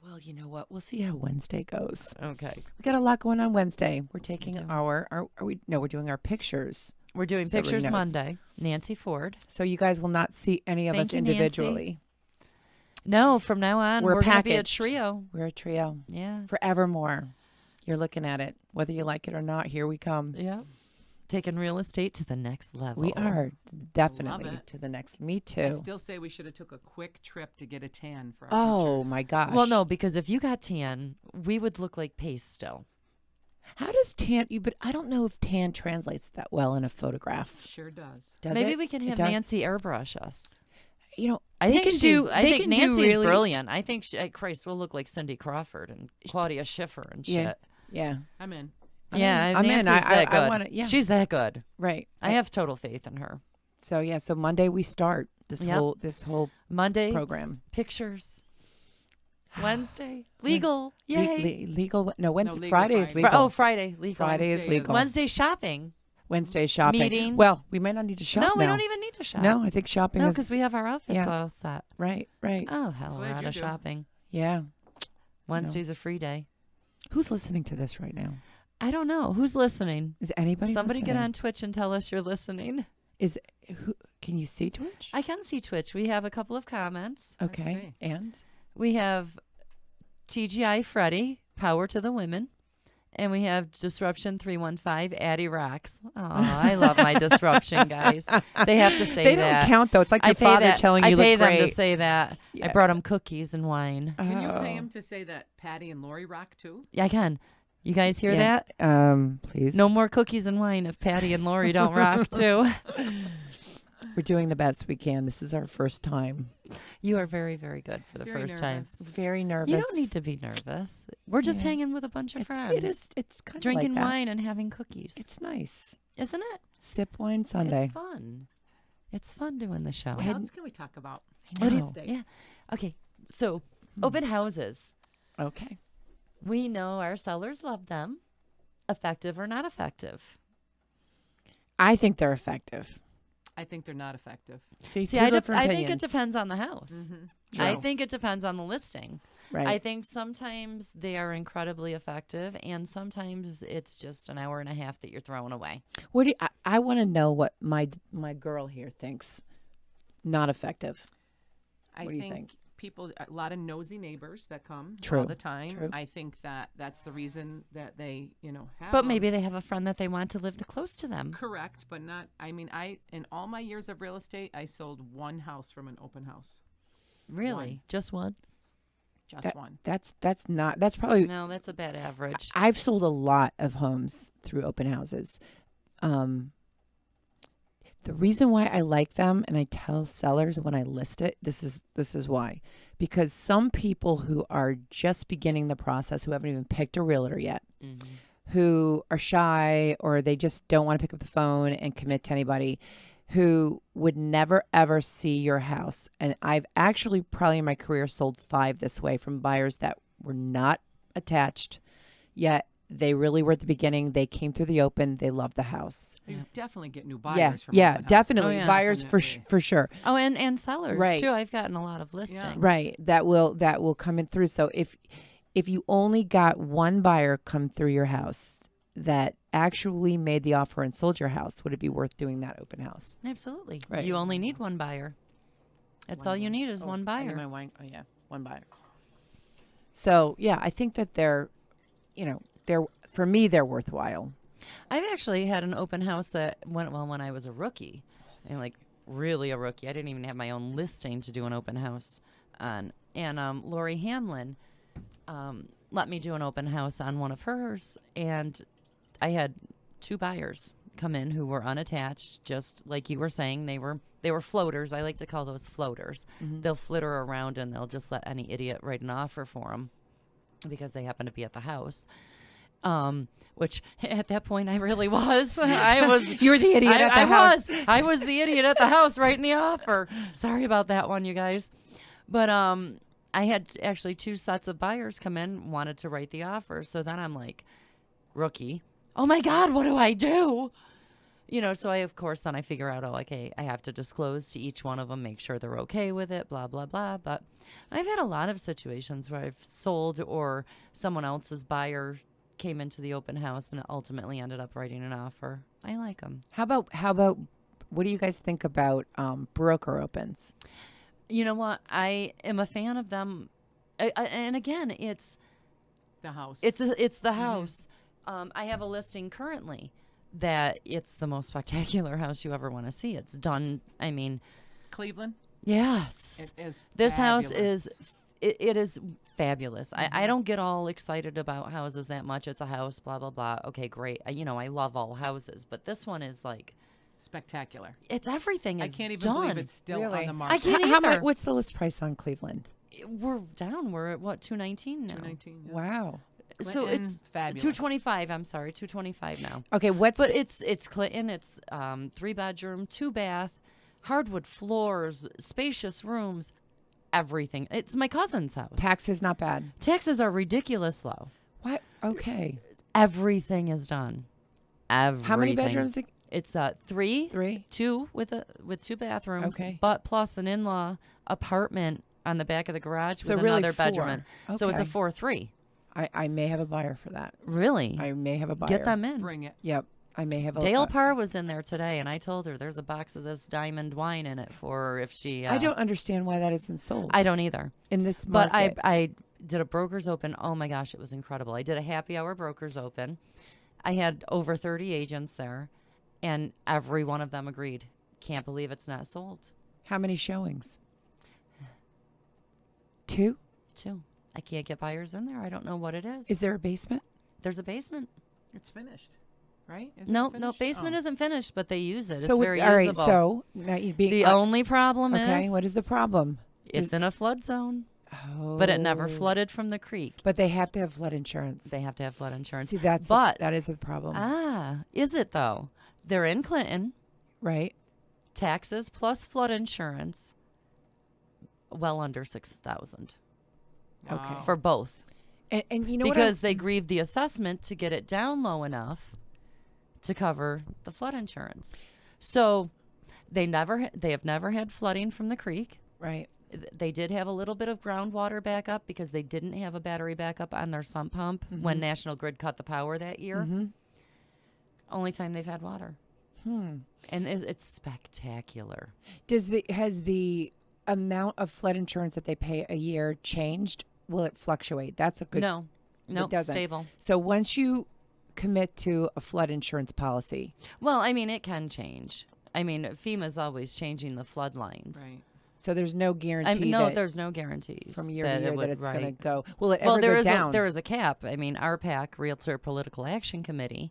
Well, you know what? We'll see how Wednesday goes. Okay. We got a lot going on Wednesday. We're taking do. are we? No, we're doing our pictures. We're doing So everybody Pictures knows. Monday. Nancy Ford. So you guys will not see any of Thank us you, Nancy. individually. No, from now on, We're we're going to be a packaged. trio. We're a trio Yeah. forevermore. You're looking at it, whether you like it or not. Here we come. Yeah. Taking real estate to the next level. We are definitely it. to the next. Me I too. still say we should have took a quick trip to get a tan for our Oh pictures. my gosh. Well, no, because if you got tan, we would look like paste still. How does tan? But I don't know if tan translates that well in a photograph. Sure does. Does Maybe it? we can It have does? Nancy airbrush us. You know, I they think can she's. do. I they think can do Nancy's really, brilliant. I think Christ, we'll look like Cindy Crawford and Claudia Schiffer and shit. Yeah. Yeah. I'm in. Yeah, I'm in. Nancy's that good. I want to. Yeah. She's that good. Right. I have total faith in her. So yeah. So Monday we start this Yep. whole Monday, program. pictures. Wednesday, legal. Yay. Legal. No, Wednesday. legal Friday is Friday. legal. Friday, legal. Friday is Wednesday legal. Wednesday shopping. Wednesday shopping. Meeting. Well, we might not need to shop No, we now. don't even need to shop. No, I think shopping No, is because we have our outfits yeah. all set. right. Right. Oh, hell, we're Glad out you of do. shopping. Yeah. Wednesday's a free day. Who's listening to this right now? I don't know. Who's listening? Is anybody? Somebody get listening? on Twitch and tell us you're listening. Is who? Can you see Twitch? I can see Twitch. We have a couple of comments. Let's Okay. see. And We have TGI Freddie, Power to the Women. And we have Disruption 315, Addie Rocks. Oh, I love my Disruption guys. They have to say they that. don't count though. It's like your I pay father that. telling I you pay look them great. to say that. Yeah. I brought them cookies and wine. Can you Oh. pay him to say that Patty and Lori rock too? Yeah, I can. You guys hear Yeah. that? Please. No more cookies and wine if Patty and Lori don't rock too. We're doing the best we can. This is our first time. You are very, very good for the Very first time. nervous. Very nervous. You don't need to be nervous. We're just Yeah. hanging with a bunch of It's, friends. it is. It's kind Drinking of like that. wine and having cookies. It's nice. Isn't it? Sip wine Sunday. It's fun. It's fun doing the show. What else can we talk about? I What do you- know. yeah. Okay. So, open houses. Okay. We know our sellers love them. Effective or not effective? I think they're effective. I think they're not effective. See, See, two I different think it opinions. depends on the house. Mm-hmm. I True. think it depends on the listing. Right. I think sometimes they are incredibly effective, and sometimes it's just an hour and a half that you're throwing away. What do you, I want to know what my girl here thinks. Not effective. I What do you think think? people, a lot of nosy neighbors that come True. all the time. True. I think that that's the reason that they, have. But them. maybe they have a friend that they want to live close to them. Correct, but not. I mean, in all my years of real estate, I sold one house from an open house. Really? One. Just one? Just one. That's probably. No, that's a bad average. I've sold a lot of homes through open houses. The reason why I like them, and I tell sellers when I list it, this is why, because some people who are just beginning the process, who haven't even picked a realtor yet, Mhm. who are shy or they just don't want to pick up the phone and commit to anybody, who would never ever see your house. And I've actually probably in my career sold 5 this way from buyers that were not attached, yet They really were at the beginning. They came through the open. They loved the house. You definitely get new buyers from open houses. Definitely. Oh, yeah. Buyers Definitely. for sure. Oh, and sellers Right. too. I've gotten a lot of listings. Right. That will come in through. So if you only got one buyer come through your house that actually made the offer and sold your house, would it be worth doing that open house? Absolutely. Right. You only need one buyer. That's all you need is one I need buyer. my wine. Oh yeah, one buyer. So yeah, I think that they're for me they're worthwhile. I've actually had an open house that when I was a rookie, and like really a rookie. I didn't even have my own listing to do an open house on. And Lori Hamlin let me do an open house on one of hers, and I had 2 buyers come in who were unattached, just like you were saying. They were floaters. I like to call those floaters. They'll flitter around and they'll just let any idiot write an offer for them because they happen to be at the house. Which at that point I really was. I was. You were the idiot at the house. I was the idiot at the house writing the offer. Sorry about that one, you guys. But I had actually 2 sets of buyers come in, wanted to write the offer. So then I'm like, rookie, oh my God, what do I do? So I figure out, okay, I have to disclose to each one of them, make sure they're okay with it, blah, blah, blah. But I've had a lot of situations where I've sold or someone else's buyer came into the open house and ultimately ended up writing an offer. I like them. How about what do you guys think about broker opens? You know what? I am a fan of them. And again, it's The house. it's the house. I have a listing currently that it's the most spectacular house you ever want to see. It's done. I mean, Cleveland. yes, It is this house fabulous. is it is fabulous. I don't get all excited about houses that much. It's a house, blah blah blah. Okay, great. I love all houses, but this one is like spectacular. it's everything. I Is can't even done. believe it's still Really? on the market. I can't How much? either. What's the list price on Cleveland? We're down. We're at what, 219 now. 219. Yeah. Wow. So Clinton, it's fabulous. 225. I'm sorry, 225 now. Okay, what's But it's Clinton. It's 3-bedroom, 2-bath, hardwood floors, spacious rooms, everything. It's my cousin's house. taxes? Not bad. Taxes are ridiculous low. What? Okay. Everything is done. Everything. How many bedrooms? It's 3, 3. 2 with 2 bathrooms. Okay. But plus an in-law apartment on the back of the garage So with really another 4. bedroom. So it's a Okay. 4-3. I may have a buyer for that. Really? I may have a buyer. Get them in. Bring it. Yep. I may have a Dale Parr was in there today, and I told her there's a box of this diamond wine in it for her if she. I don't understand why that isn't sold I don't either. in this But market. I did a broker's open. Oh my gosh, it was incredible. I did a happy hour broker's open. I had over 30 agents there, and every one of them agreed. Can't believe it's not sold. How many showings? 2? 2. I can't get buyers in there. I don't know what it is. Is there a basement? There's a basement. It's finished, right? Is it No, finished? basement Oh. isn't finished, but they use it. It's So very all right. usable. So now you'd be the only problem okay. is What is the problem? it's in a flood zone, Oh. but it never flooded from the creek. But they have to have flood insurance. They have to have flood insurance. See, that is a problem, Is it though? They're in Clinton. right? Taxes plus flood insurance, well under 6,000 Okay. for both, And you know because they grieved the assessment to get it down low enough to cover the flood insurance. So they have never had flooding from the creek. right? They did have a little bit of groundwater backup because they didn't have a battery backup on their sump pump when National Grid cut the power that year. Only time they've had water. And it's spectacular. Has the amount of flood insurance that they pay a year changed? Will it fluctuate? That's a good. No, it doesn't. stable. So once you commit to a flood insurance policy, Well, I mean, it can change. I mean, FEMA's always changing the flood lines. Right. so there's no guarantee No, that there's no guarantees from year that to year it would, that it's going right. to go. Will it Well, ever there go is down? there is a cap. I mean, RPAC, Realtor Political Action Committee,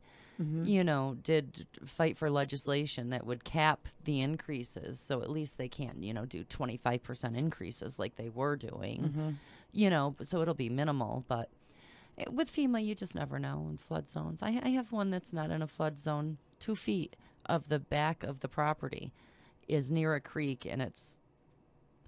did fight for legislation that would cap the increases, so at least they can't, do 25% increases like they were doing. So it'll be minimal, but with FEMA, you just never know in flood zones. I have one that's not in a flood zone. 2 feet of the back of the property is near a creek, and it's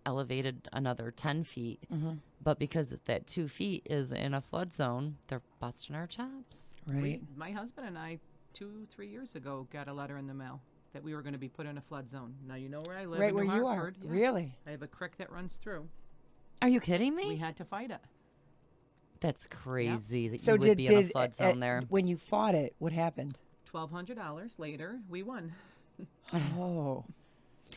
elevated another 10 feet. Mm-hmm. But because that 2 feet is in a flood zone, they're busting our chops. Right. My husband and I, 2-3 years ago, got a letter in the mail that we were going to be put in a flood zone. Now, you know where I live. Right in where New you are. Hartford. Yeah. Really? I have a creek that runs through. Are you kidding We me? had to fight it. That's crazy that So you would be in a flood zone uh, there. when you fought it, what happened? $1,200 later, we won. Oh,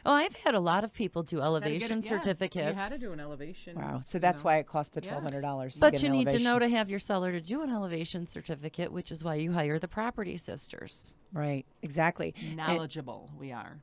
Oh, I've had a lot of people do Had to get elevation it- yeah, certificates. You had to do an elevation. wow. So you that's know. why it cost the Yeah. $1,200. But you need to know to have your seller to do an elevation certificate, which is why you hire the property sisters. Right. Exactly. Knowledgeable we are.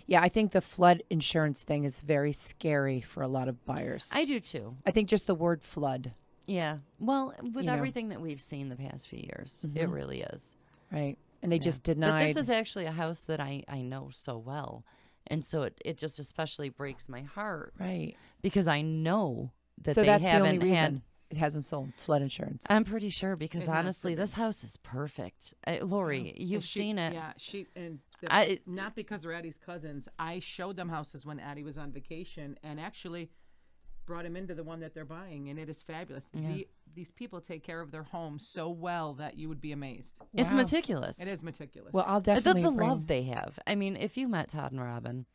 Yeah, I think the flood insurance thing is very scary for a lot of buyers. I do too. I think just the word flood. Yeah. Well, with You know. everything that we've seen the past few years, it really is. Right. And they just But denied. this is actually a house that I know so well. And so it just especially breaks my heart right. because I know that So they that's the haven't only reason had. it hasn't sold flood insurance. I'm pretty sure because It has to honestly, be. this house is perfect. Lori, you've And seen it. Yeah, not because they're Addie's cousins. I showed them houses when Addie was on vacation, and actually brought him into the one that they're buying, and it is fabulous. These people take care of their home so well that you would be amazed. It's Wow. meticulous. It is meticulous. Well, I'll The definitely love they have. I mean, if you met Todd and Robin,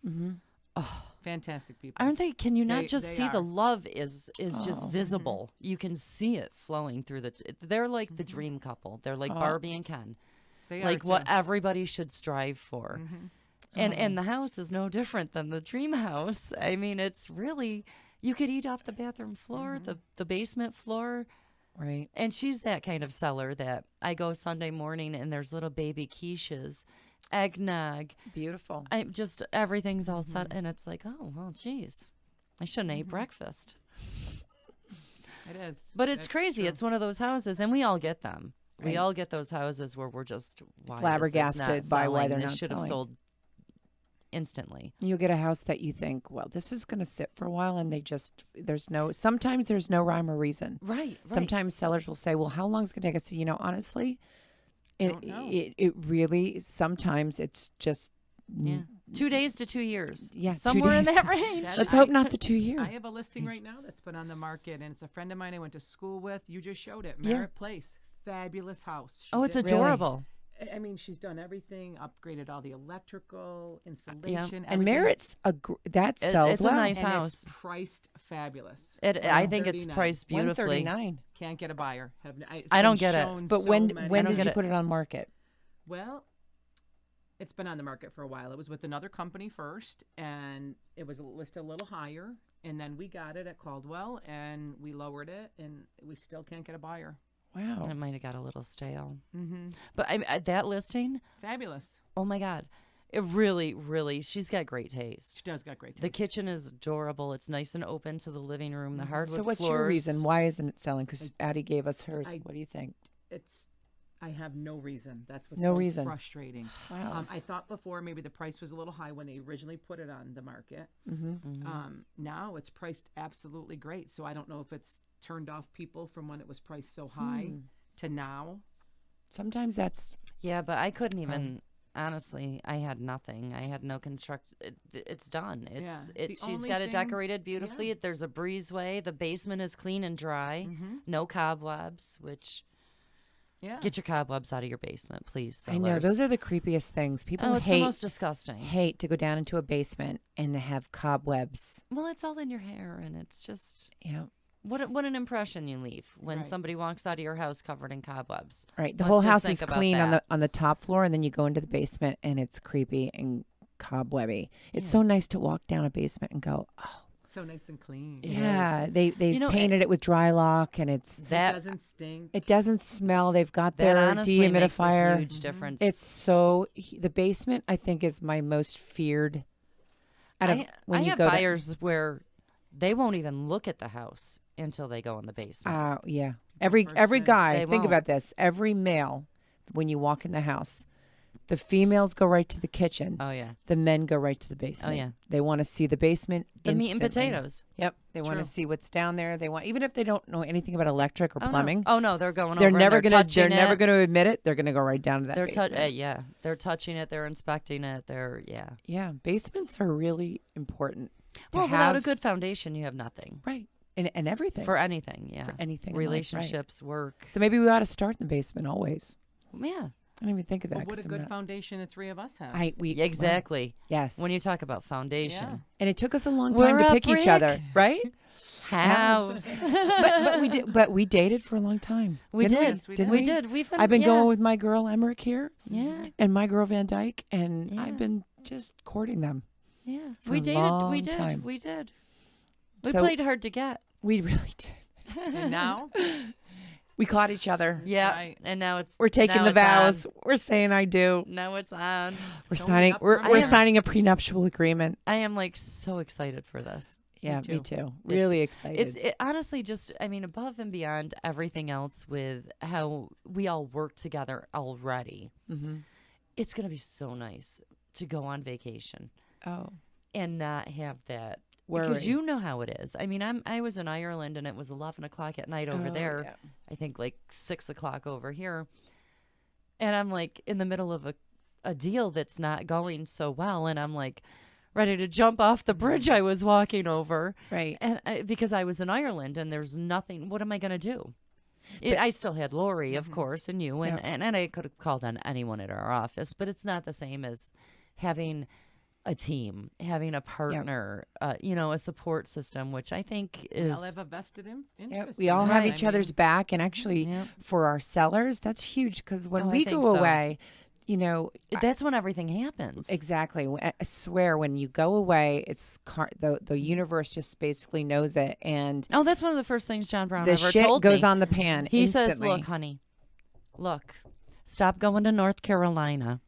fantastic people. aren't they? Can you not They- just they see the are. love is just visible? You can see it flowing through they're like the dream couple. They're like Barbie and Ken. They Like are what too. everybody should strive for. And the house is no different than the dream house. I mean, it's really you could eat off the bathroom floor, the basement floor. Right. And she's that kind of seller that I go Sunday morning and there's little baby quiches, eggnog. Beautiful. I just everything's all set and it's like, oh well, geez, I shouldn't eat breakfast. It is. But it's That's crazy. true. It's one of those houses, and we all get them. We all get those houses where we're just why is this Flabbergasted not by why selling? they're This not should have selling. sold instantly. You'll get a house that you think, well, this is going to sit for a while, and sometimes there's no rhyme or reason. Right. Sometimes sellers will say, well, how long is it going to take us? Honestly, Don't know. it really, sometimes it's just, Yeah. 2 days to 2 years. Yeah, 2 Somewhere in days that to- range. That's- let's I- hope not the 2 year. I have a listing right now that's been on the market, and it's a friend of mine I went to school with. You just showed it. Yeah. Merritt Place. Fabulous house. She Oh, it's did- adorable. I mean, she's done everything, upgraded all the electrical, Yeah. insulation, And everything. Merritt's, that sells it's a well. nice And house. it's priced fabulous. I think it's 139. priced beautifully. 139. Can't get a buyer. I don't get it. But So when many- when don't did get you it. put it on market? Well, it's been on the market for a while. It was with another company first, and it was listed a little higher. And then we got it at Caldwell, and we lowered it, and we still can't get a buyer. Wow. It might have got a little stale. Mm-hmm. But that listing, Fabulous. oh my God. It really, really, she's got great taste. She does got great taste. The kitchen is adorable. It's nice and open to the living room. The hardwood So what's floors. your reason? Why isn't it selling? Because Addie gave us hers. I- What do you think? I have no reason. That's what's No so reason. frustrating. Wow. I thought before maybe the price was a little high when they originally put it on the market. Now it's priced absolutely great. So I don't know if it's turned off people from when it was priced so high to now. Sometimes that's Yeah, but I couldn't even. Honestly, I had nothing. I had no construct. It's done. It's Yeah. The she's only got it thing- decorated beautifully. There's a breezeway. The basement is clean and dry. No cobwebs. Which Yeah. get your cobwebs out of your basement, please. I know sellers. those are the creepiest things. People Oh, it's the hate most disgusting. hate to go down into a basement and have cobwebs. Well, it's all in your hair, and it's just Yeah. what an impression you leave when Right. somebody walks out of your house covered in cobwebs. Right. The Let's whole just house think is about clean that. on the top floor, and then you go into the basement and it's creepy and cobwebby. It's so nice to walk down a basement and go, oh So nice and clean. It yeah. is. They've You know, painted it with dry lock, and It doesn't stink. it doesn't smell. They've got That their honestly makes a dehumidifier. huge difference. It's so the basement I think is my most feared. Out of when I you have go buyers where they won't even look at the house until they go in the basement. yeah. Every First thing. guy. They Think won't. about this. Every male, when you walk in the house, The females go right to the kitchen. Oh yeah. The men go right to the basement. Oh yeah. They want to see the basement. The meat and instantly. potatoes. Yep. They want to True. see what's down there. They want, even if they don't know anything about electric or Oh, plumbing. No. Oh no, they're going They're over. never and gonna. touching They're never it. gonna admit it. They're gonna go right down to that They're basement. yeah. They're touching it. They're inspecting it. Yeah, basements are really important. to Well, without a have- good foundation, you have nothing right, and everything for anything. Yeah. for anything. in life, right. Relationships, work. So maybe we ought to start in the basement always. Yeah. I didn't even think of that. But what a 'cause I'm good not- foundation the three of us have. we Exactly. yes. When you talk about foundation, Yeah. and it took us a long time We're to a pick each brick. other, right? house. but we did. But we dated for a long time. We didn't did. Yes, we Didn't We we? did. We've been. I've been yeah. going with my girl Emmeric here, Yeah. and my girl Van Dyke, and Yeah. I've been just courting them. Yeah. For We a dated. long We did. time. We did. We So- played hard to get. We really did. And now, We caught each other. Yeah. Right. And now it's. We're taking now the it's on. vows. We're saying I do. Now it's on. We're Going signing. up We're, from we're there. signing a prenuptial agreement. I am like so excited for this. Yeah, me too. too. Really excited. It's honestly just, I mean, above and beyond everything else with how we all work together already. mm-hmm. It's going to be so nice to go on vacation Oh, and not have that. worry. Because you know how it is. I mean, I was in Ireland and it was 11 o'clock at night over Oh, there. yeah. I think like 6 o'clock over here. And I'm like in the middle of a deal that's not going so well. And I'm like ready to jump off the bridge I was walking over. Right. And because I was in Ireland and there's nothing, what am I going to do? I still had Lori, of course, and you, and, Yeah. and I could have called on anyone at our office, but it's not the same as having a team, having a partner, a support system, which I think we is. all have a vested Yeah, interest. we in all it. have Right. each other's back, and actually, Yeah. for our sellers, that's huge because when Oh, I we think go so. away, That's when everything happens. exactly. I swear, when you go away, it's the universe just basically knows it, and Oh, that's one of the first things John Brown the ever shit told goes me. on the pan. He instantly. says, "Look, honey, stop going to North Carolina."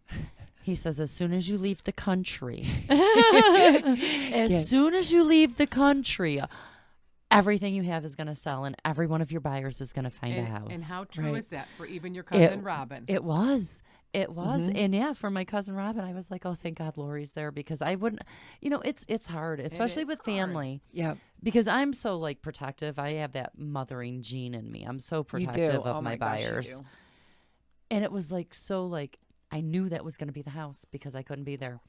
He says, "As soon as you leave the country, soon as you leave the country, everything you have is going to sell, and every one of your buyers is going to find a house." And how true Right. is that for even your cousin Robin? It was. It was. Mhm. And yeah, for my cousin Robin, I was like, oh, thank God Lori's there because I wouldn't, it's hard, especially is with hard. family Yeah, because I'm so like protective. I have that mothering gene in me. I'm so you protective do. of Oh my gosh, you buyers. do. And it was like, so like, I knew that was going to be the house because I couldn't be there,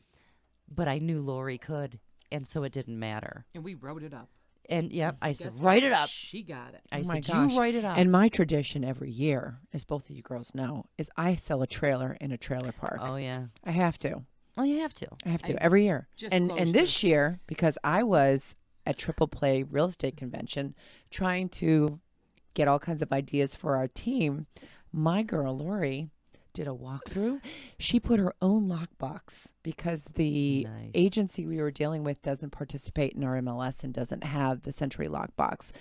but I knew Lori could. And so it didn't matter. And we wrote it up. And yeah, I said, Guess write what? it up. She got it. I Oh my said, gosh. you write it up. And my tradition every year, as both of you girls know, is I sell a trailer in a trailer park. oh, yeah. I have to. Oh, you have to. I have to I every year. just And closed this year, because I was at Triple Play Real Estate Convention trying to get all kinds of ideas for our team, my girl Lori did a walkthrough. She put her own lockbox because the Nice. agency we were dealing with doesn't participate in our MLS and doesn't have the Century lockbox,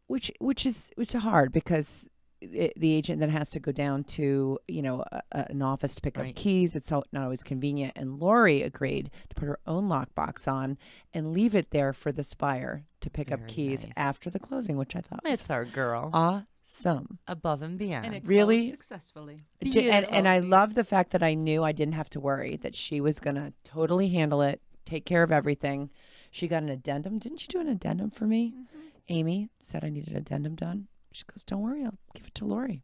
which is hard because the agent then has to go down to an office to pick Right. up keys. It's not always convenient. And Lori agreed to put her own lockbox on and leave it there for the buyer to pick up Very keys nice. after the closing, which I thought was It's our girl. awesome. Above and beyond. And it Really? closed successfully. And I love the fact that I knew I didn't have to worry, that she was going to totally handle it, take care of everything. She got an addendum. Didn't you do an addendum for me? Amy said I needed an addendum done. She goes, don't worry, I'll give it to Lori.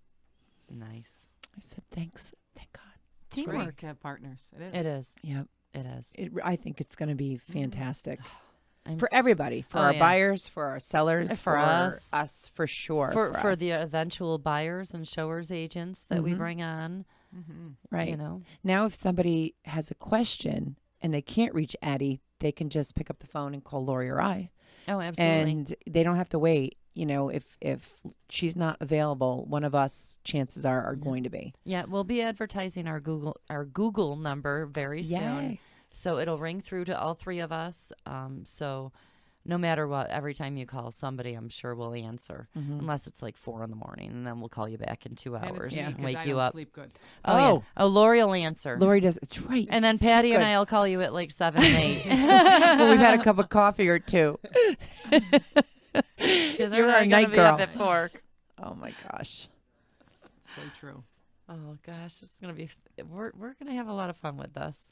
Nice. I said, thanks. Thank God. It's great Teamwork. to have partners. It is. It is. Yep. It is. I think it's going to be fantastic I'm for s- everybody, for Oh, our yeah. buyers, for our sellers, For us. for sure. for us. the eventual buyers and showers agents that we Mhm. bring on. Mm-hmm. right. You know. Now, if somebody has a question and they can't reach Addie, they can just pick up the phone and call Lori or I. Oh, absolutely. And they don't have to wait. If she's not available, one of us, chances are going to be. Yeah, we'll be advertising our Google number very soon. Yay. So it'll ring through to all three of us. So no matter what, every time you call somebody, I'm sure we'll answer. Mhm. Unless it's like 4 a.m, and then we'll call you back in 2 And hours it's me, and 'cause wake I you don't up. sleep good. Oh, yeah. Oh. Oh, Lori will answer. Lori does. It's right. And then So Patty and good. I will call you at like 7 and 8. When we've had a cup of coffee or two. Because You're we're our not night gonna be up girl. at 4. Oh my gosh. So true. Oh gosh, it's gonna be. We're gonna have a lot of fun with this.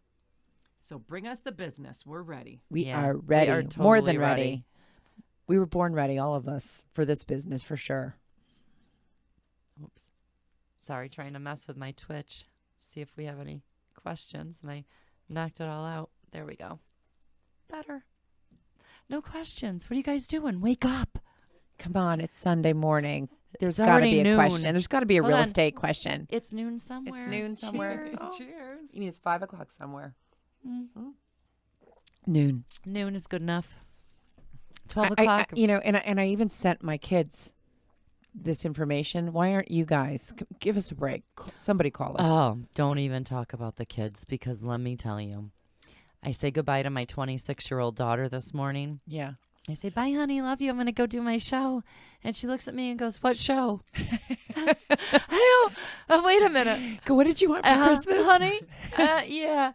So bring us the business. We're ready. We Yeah, are we ready. are More totally than ready. ready. We were born ready, all of us, for this business for sure. Oops. Sorry, trying to mess with my Twitch. See if we have any questions, and I knocked it all out. There we go. Better. No questions. What are you guys doing? Wake up. Come on, it's Sunday morning. There's It's got to already be a noon. question. There's got to be a Hold real on. estate question. It's noon somewhere. It's noon somewhere. Cheers. Oh. Cheers. You mean it's 5 o'clock somewhere? Mm. Noon. Noon is good enough. 12 I, o'clock. and I even sent my kids this information. Why aren't you guys? Give us a break. Somebody call us. Oh, don't even talk about the kids, because let me tell you, I say goodbye to my 26-year-old daughter this morning. Yeah. I say, bye, honey, love you. I'm going to go do my show. And she looks at me and goes, what show? I don't, wait a minute. What did you want for Christmas? Honey? Yeah.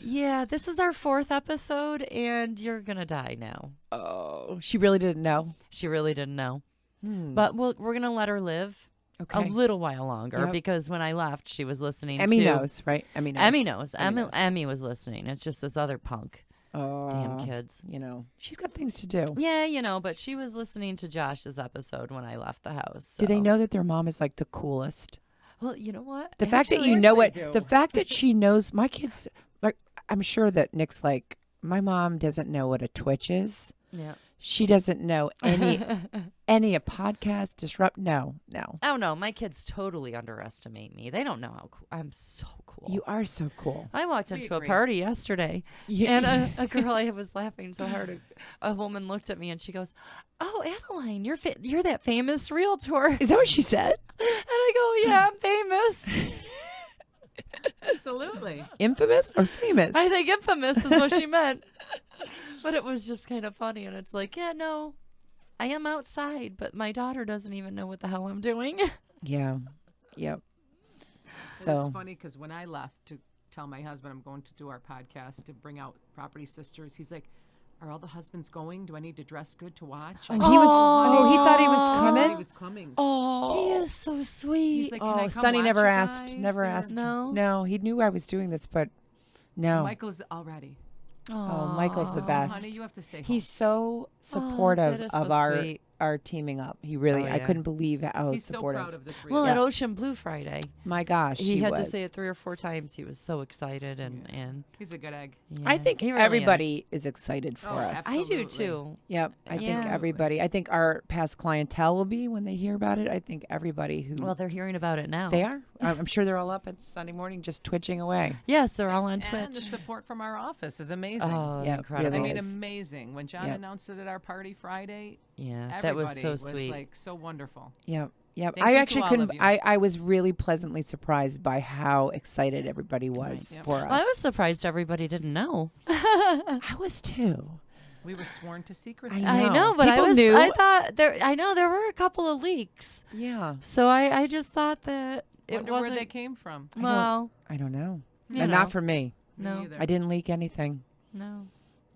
Yeah, this is our 4th episode, and you're going to die now. Oh, she really didn't know. She really didn't know. Hmm. But we're going to let her live Okay. a little while longer, Yep. because when I left, she was listening Emmy to... knows, right? Emmy knows. Emmy knows. Emmy knows. Emmy was listening. It's just this other punk. Oh, Damn kids. You know, she's got things to do. Yeah, but she was listening to Josh's episode when I left the house. Do they so- know that their mom is like the coolest? Well, you know what? The fact that Actually, you know they it, do. the fact that she knows, my kids, like, I'm sure that Nick's like, my mom doesn't know what a Twitch is. Yeah. She doesn't know any a podcast disrupt. No. Oh, no. My kids totally underestimate me. They don't know how cool. I'm so cool. You are so cool. I walked We into a agree. party yesterday, Yeah. and a girl, I was laughing so hard. A woman looked at me, and she goes, oh, Adeline, you're that famous realtor. Is that what she said? And I go, yeah, I'm famous. Absolutely. Infamous or famous? I think infamous is what she meant. But it was just kind of funny. And it's like, yeah, no, I am outside, but my daughter doesn't even know what the hell I'm doing. Yeah. Yep. It was So funny because when I left to tell my husband I'm going to do our podcast to bring out Property Sisters, he's like, are all the husbands going? Do I need to dress good to watch? he thought he was He coming. was coming. He is so sweet. He's like, can I Oh, come Sonny watch never you asked. guys, Never or- asked. No? No, he knew I was doing this, but no. Michael's already. Oh, Michael's the Oh, best. honey, you have to stay home. He's so supportive that is of so sweet. our teaming up. He really, Oh, I yeah. couldn't believe how He's so supportive. proud of the three Well, of at us. Ocean Blue Friday, My gosh, he had to was. say it 3 or 4 times. He was so excited, and He's a good egg. yeah, I think he really everybody is excited for Oh, us. I do Absolutely. too. Yep, I think Yeah. everybody. I think our past clientele will be when they hear about it. I think everybody who Well, they're hearing about it now. they are. I'm sure they're all up at Sunday morning just twitching away. Yes, they're all on And the Twitch. support from our office is amazing. Oh, Yeah, incredible. I really mean, is. amazing. When John Yep. announced it at our party Friday, Yeah, that was everybody so was sweet. like so wonderful. Yep. Yep. Thank I you to actually all couldn't. of you. I was really pleasantly surprised by how excited everybody was Yep. for us. Well, I was surprised everybody didn't know. I was too. We were sworn to secrecy. I I know. know, but People knew. I thought I know there were a couple of leaks, Yeah. so I just thought that it Wonder where wasn't. they came from. Well, I don't know. You And know. not for me. Me no, either. I didn't leak anything. no.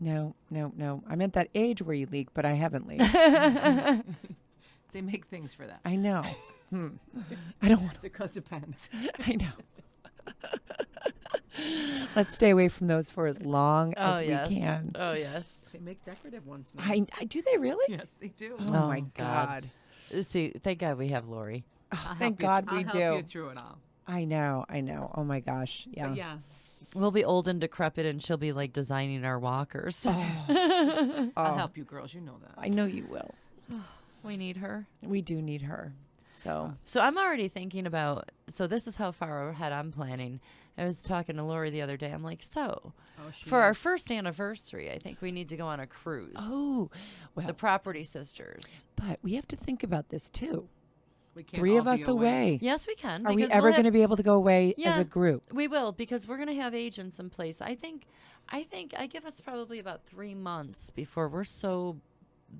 No. I'm at that age where you leak, but I haven't leaked. They make things for that. I know. I don't want It depends. I know. Let's stay away from those for as long as yes. we can. Oh yes. They make decorative ones now. I do they really? Yes, they do. Oh, Oh, my God. God. See, thank God we have Lori. I'll Thank help God we I'll do. help you through it all. I know. Oh my gosh. Yeah. But yeah, We'll be old and decrepit, and she'll be like designing our walkers. I'll Oh, help you girls. You know that. I know you will. We need her. We do need her. So So I'm already thinking about. So this is how far ahead I'm planning. I was talking to Lori the other day. I'm like, so for our first anniversary, I think we need to go on a cruise. well, The Property Sisters. but we have to think about this too. we can't 3 all of be us away. Yes, we can. Are we because ever we'll going to be able to go away as Yeah. a group? We will, because we're going to have agents in place. I think I give us probably about 3 months before we're so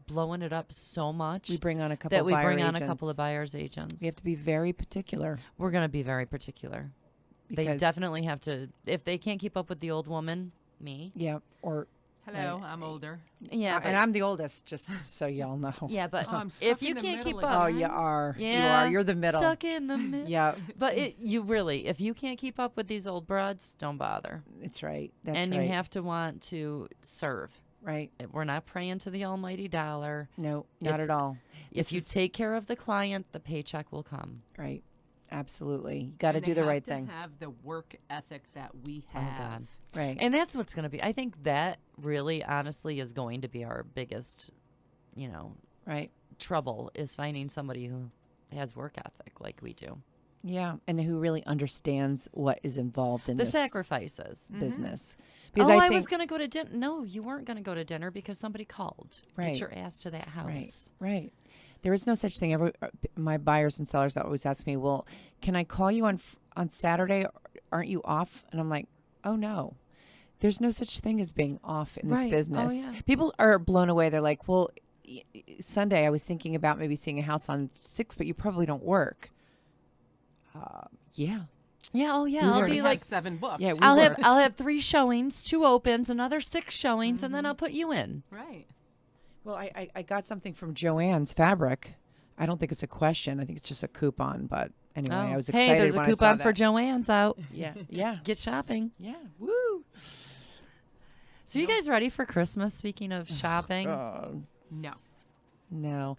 blowing it up so much We bring on a couple that we buyer bring on a agents. couple of buyers agents. We have to be very particular. We're going to be very particular. They because- definitely have to. If they can't keep up with the old woman, me, Yeah, or Hello, I'm older. Yeah, and I'm the oldest, just so y'all know. yeah, but Oh, I'm stuck if you in the can't keep middle up, Oh, again. you are. yeah, You are. You're the middle. stuck in the middle. Yeah, But you really, if you can't keep up with these old broads, don't bother. that's right. That's And right. you have to want to serve. Right. We're not praying to the almighty dollar. No, not It's- at all. If This you is- take care of the client, the paycheck will come. Right. Absolutely. You got to And do they the right have to thing. have the work ethic that we Oh, have. God. Right. And that's what's going to be. I think that really, honestly, is going to be our biggest, Right. trouble is finding somebody who has work ethic like we do. Yeah. And who really understands what is involved in The this sacrifices. business. I think was going to go to dinner. No, you weren't going to go to dinner because somebody called. Right. Get your ass to that house. Right. There is no such thing. My buyers and sellers always ask me, "Well, can I call you on Saturday? Aren't you off?" And I'm like, "Oh no, there's no such thing as being off in this Right. Oh, business." yeah. People are blown away. They're like, "Well, Sunday I was thinking about maybe seeing a house on 6, but you probably don't work." Yeah, Yeah. Oh, yeah. We I'll were- be have like, 7 booked. yeah. We I'll work. have 3 showings, 2 opens, another 6 showings, and then I'll put you in. Right. Well, I got something from Joann's Fabric. I don't think it's a question. I think it's just a coupon. But anyway, I was excited hey, there's a when I saw coupon for that. Joann's out. Yeah, yeah, Get shopping. yeah. Woo! So you guys ready for Christmas? Speaking of shopping, No. No,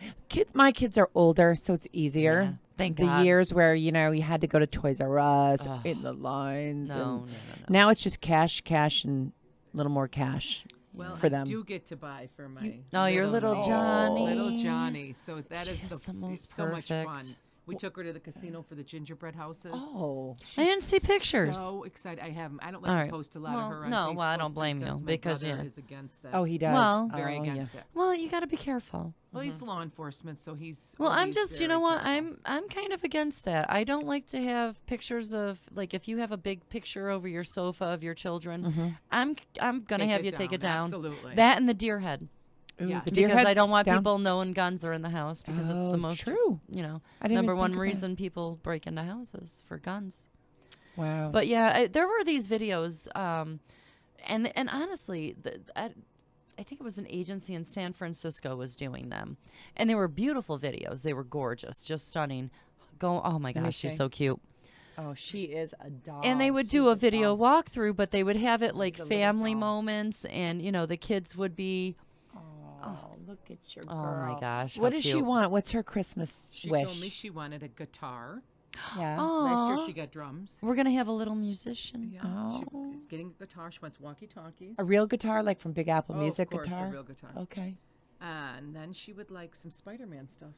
my kids are older, so it's easier. Yeah, thank the God. years where you had to go to Toys R Us Ugh. in the lines. no. and Now it's just cash, and a little more cash Well, for I them. do get to buy for my Oh, your little niece. Johnny. Little Johnny. So that is She's the most it's so much fun. perfect. We took her to the casino for the gingerbread houses. Oh, I didn't see pictures. So excited. I don't like All to right. post a lot Well, of her on no, Facebook well, I don't blame you, because my because, brother yeah. is against that. oh, he does. Well- very Oh, against it. Well, you got to be careful. Well, he's law enforcement, so he's Well, I'm always just, you very know what? careful. I'm kind of against that. I don't like to have pictures of like if you have a big picture over your sofa of your children, I'm gonna Take have it you take it down. Absolutely. That and the deer head. Ooh, Yes. the deer Because I head's don't want down? people knowing guns are in the house because it's Oh, the most true. I didn't even number one think of that. reason people break into houses for guns. Wow. But yeah, there were these videos, and honestly, I think it was an agency in San Francisco was doing them, and they were beautiful videos. They were gorgeous, just stunning. Oh my me gosh, she's see. so cute. oh, she is a dog. And they would She's do a video dog. walkthrough, but they would have it like a little family doll. moments, and the kids would be. Oh, look at your girl. Oh my gosh, What how does she cute. want? What's her Christmas She wish? told me she wanted a guitar. Yeah. Last year Oh, she got drums. we're gonna have a little musician. Yeah, Oh. she's getting a guitar. She wants walkie-talkies. A real guitar, like from Big Apple Oh, Music of course, guitar. a real guitar. Okay. And then she would like some Spider-Man stuff.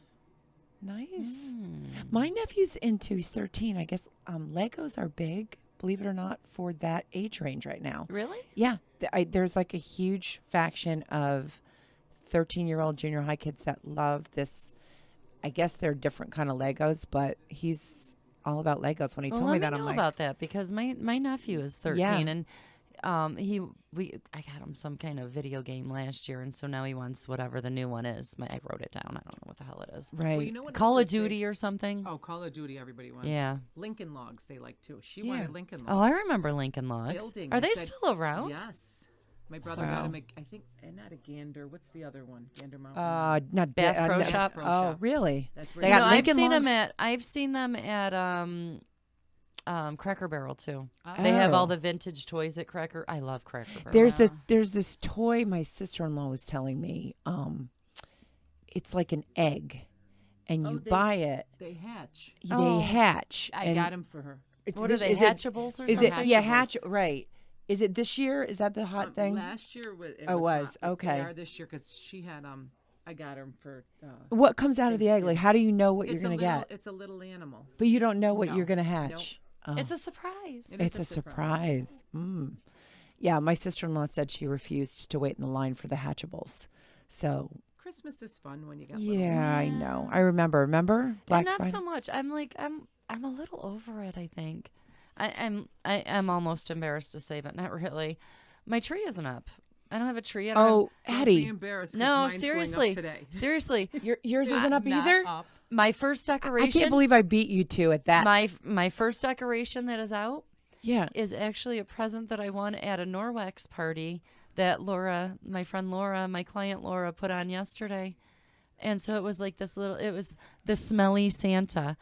Nice. Hmm. My nephew's into. He's 13. I guess Legos are big, believe it or not, for that age range right now. Really? Yeah, there's like a huge faction of 13-year-old junior high kids that love this. I guess they're different kind of Legos, but he's all about Legos. When he Well, told let me that, know I'm like, about that because my nephew is 13 Yeah. and I got him some kind of video game last year, and so now he wants whatever the new one is. I wrote it down. I don't know what the hell it is. right. Well, you know what Call else of is big? Duty or something. Oh, Call of Duty, everybody wants. Yeah. Lincoln Logs, they like too. She Yeah. wanted Lincoln Logs. Oh, I remember Lincoln Logs. Building. Are I they said- still around? Yes. My brother Wow. got him, I think, not a Gander. What's the other one? Gander Mountain. Not Bass Pro no- Shop? Pro Oh, Shop. really? That's They where got he- I've Lincoln seen Logs? I've seen them at Cracker Barrel too. They have Oh. all the vintage toys at Cracker. I love Cracker Barrel. There's this toy my sister-in-law was telling me. It's like an egg, and Oh, you they- buy it. They hatch. They Oh. hatch. I and got him for her. What are they? is Hatchables or Is something? it? Yeah, Hatchables. right. Is it this year? Is that the hot thing? Last year it Oh, was. was. hot. Okay. They are this year because she had I got her for. What comes out of the egg? Like, how do you know what you're It's gonna a little, get? It's a little animal. But you don't know what No. you're gonna hatch. Oh. It's a surprise. It is It's a surprise. Mm. Yeah, my sister-in-law said she refused to wait in the line for the hatchables. So Christmas is fun when you got. little yeah, I ones. know. I remember. Remember Black And not Friday? so much. I'm a little over it. I think. I'm almost embarrassed to say, but not really. My tree isn't up. I don't have a tree. I don't Oh, Don't be Addie, embarrassed. 'Cause No, mine's going up seriously. today. Seriously, yours isn't up Not either. up. my first decoration. I can't believe I beat you two at that. my first decoration that is out yeah. is actually a present that I won at a Norwex party that Laura, my friend Laura, my client Laura put on yesterday. And so it was like this it was the smelly Santa,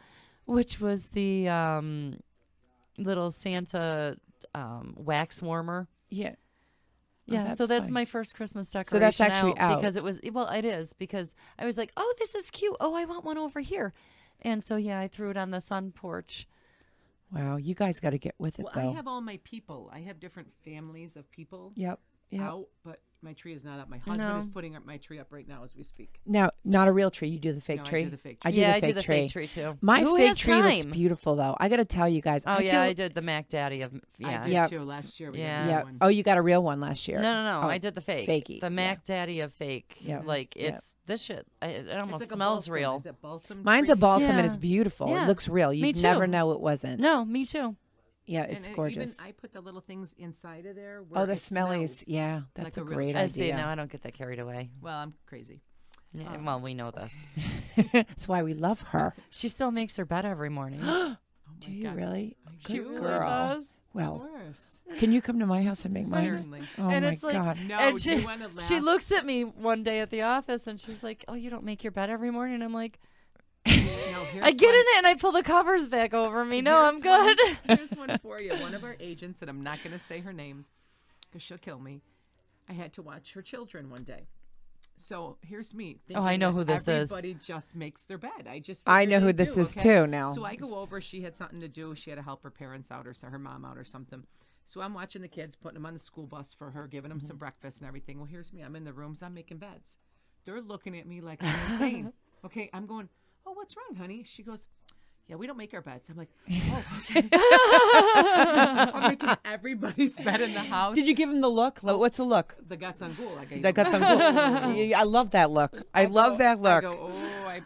which was the little Santa wax warmer. Yeah. Yeah, so that's fun. my first Christmas decoration. So that's actually out. Because it is because I was like, oh, this is cute. Oh, I want one over here. And so, yeah, I threw it on the sun porch. Wow, you guys got to get with it, Well, though. I have all my people. I have different families of people Yep. out, but my tree is not up. My husband is putting up my tree up right now as we speak. Now, not a real tree. You do the fake No, tree? I do the fake I tree. do Yeah, the I fake do the tree. fake tree, too. My Who fake has tree looks time? beautiful, though. I got to tell you guys. Oh, I yeah, feel, I did the Mac Daddy of, I did Yep. too last year. We Yeah. got Yeah. that one. Oh, you got a real one last year. No, Oh, I did the fake. fakey. The Mac Daddy of fake. Yep. Like, Yep. it's this shit. It It's almost like a smells balsam. real. Is it balsam Mine's tree? a balsam and Yeah. it's beautiful. Yeah. It looks real. Me You'd too. never know it wasn't. No, me too. Yeah, it's And gorgeous. Even I put the little things inside of there. Where Oh, the it smellies. smells Yeah, that's like a a real great tree. I idea. see. No, I don't get that carried away. Well, I'm crazy. Yeah, well, we know this. That's why we love her. She still makes her bed every morning. Oh Do my you God. really? She Good really girl. does. Of Well, course. can you come to my house and make mine? Certainly. Oh And my it's like- God. No, And do she, you want to laugh? she looks at me one day at the office and she's like, "Oh, you don't make your bed every morning?" I'm like, No, here's I get one. in it and I pull the covers back over me. No, I'm Here's one- good. Here's one for you. One of our agents, and I'm not going to say her name because she'll kill me. I had to watch her children one day. So here's me. Oh, I thinking know that who this is. Everybody just makes their bed. I I know figured who they this do, is okay? too now. So I go over. She had something to do. She had to help her parents out or her mom out or something. So I'm watching the kids, putting them on the school bus for her, giving them some breakfast and everything. Well, here's me. I'm in the rooms. I'm making beds. They're looking at me like I'm insane. Okay, I'm going, oh, what's wrong, honey? She goes, yeah, we don't make our beds. I'm like, oh, okay. I'm making everybody's bed in the house. Did you give him the look? What's the look? The guts on ghoul. I gave That them. got some cool. I love that look. I love that I look. go,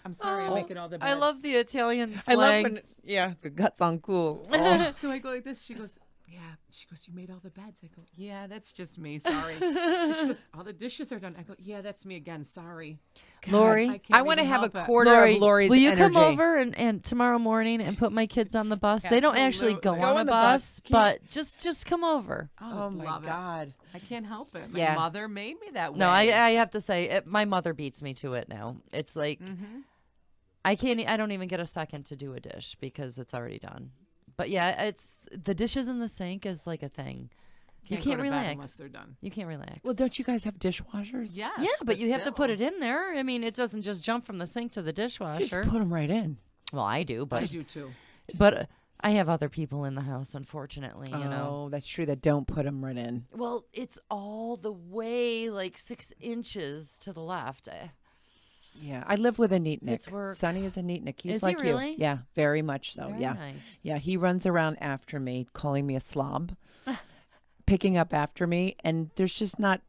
I'm sorry, I'm making all the beds. I love the Italian I slang. love when, yeah, the guts on cool. Oh. So I go like this. She goes, yeah. She goes, you made all the beds. I go, yeah, that's just me. Sorry. And she goes, all the dishes are done. I go, yeah, that's me again. Sorry. Lori, I can't I want to even have a help it. quarter Lori, of Lori's will you energy. come over and tomorrow morning and put my kids on the bus? They don't actually go Absolutely. Go on on the the bus, bus. but just come over. Oh my love it. God. I can't help it. My Yeah. mother made me that way. No, I have to say, my mother beats me to it now. It's like I don't even get a second to do a dish because it's already done. But yeah, it's the dishes in the sink is like a thing. You go can't to bed unless relax. they're done. You can't relax. Well, don't you guys have dishwashers? Yes, yeah, but you have to put still. it in there. I mean, it doesn't just jump from the sink to the Just dishwasher. put them right in. Well, I do, I but do too. I have other people in the house, unfortunately. You know. Oh, that's true. That don't put them right in. Well, it's all the way like 6 inches to the left. Yeah, I live with a neat Nick. It's work. Sonny is a neat Nick. He's Is he like really? you. Yeah, very much so. Very yeah, nice. yeah. He runs around after me, calling me a slob, picking up after me, and there's just not.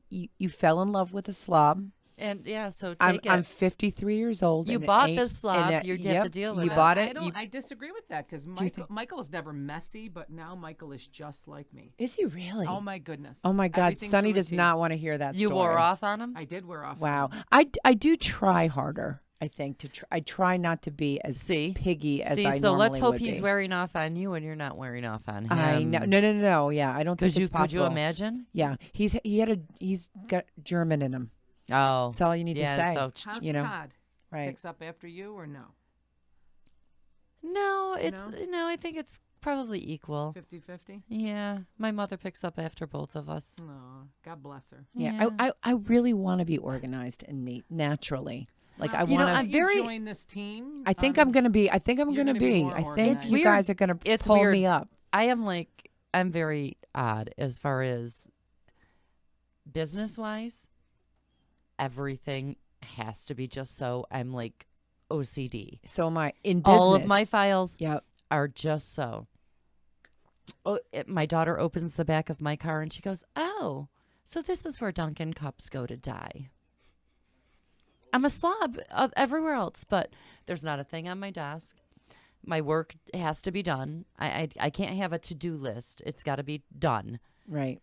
You fell in love with a slob. And yeah, so I'm take it. 53 years old. You and it bought ain't- this slob, and you'd have to deal with You it. bought I it. don't. I disagree with that because Michael is never messy, but now Michael is just like me. Is he really? Oh my goodness. Oh my God, Everything Sonny to a does T. not want to hear that. You story. wore off on him? I did wear off. Wow, on him. I do try harder. I think I try not to be as See? piggy as I so let's normally hope would he's be. wearing off on you and you're not wearing off on him. I know. No. Yeah, I don't think Could it's possible. you imagine? Yeah, he's got German in him. Oh. That's all you need to say. So How's you know, Todd? right? Picks up after you or no? no, it's No? no, I think it's probably equal. 50-50? Yeah. My mother picks up after both of us. Oh, God bless her. Yeah, I really want to be organized and neat naturally. Like I You know, want I'm to. very- join this team. I think I'm gonna be. I think I'm you're gonna gonna be be. more I think organized. you It's guys are gonna It's pull weird. me up. I'm very odd as far as business wise. Everything has to be just so. I'm like OCD. So am I in business. All of my files Yep. are just so. Oh, my daughter opens the back of my car and she goes, "Oh, so this is where Dunkin' cups go to die." I'm a slob everywhere else, but there's not a thing on my desk. My work has to be done. I can't have a to-do list. It's got to be done. Right.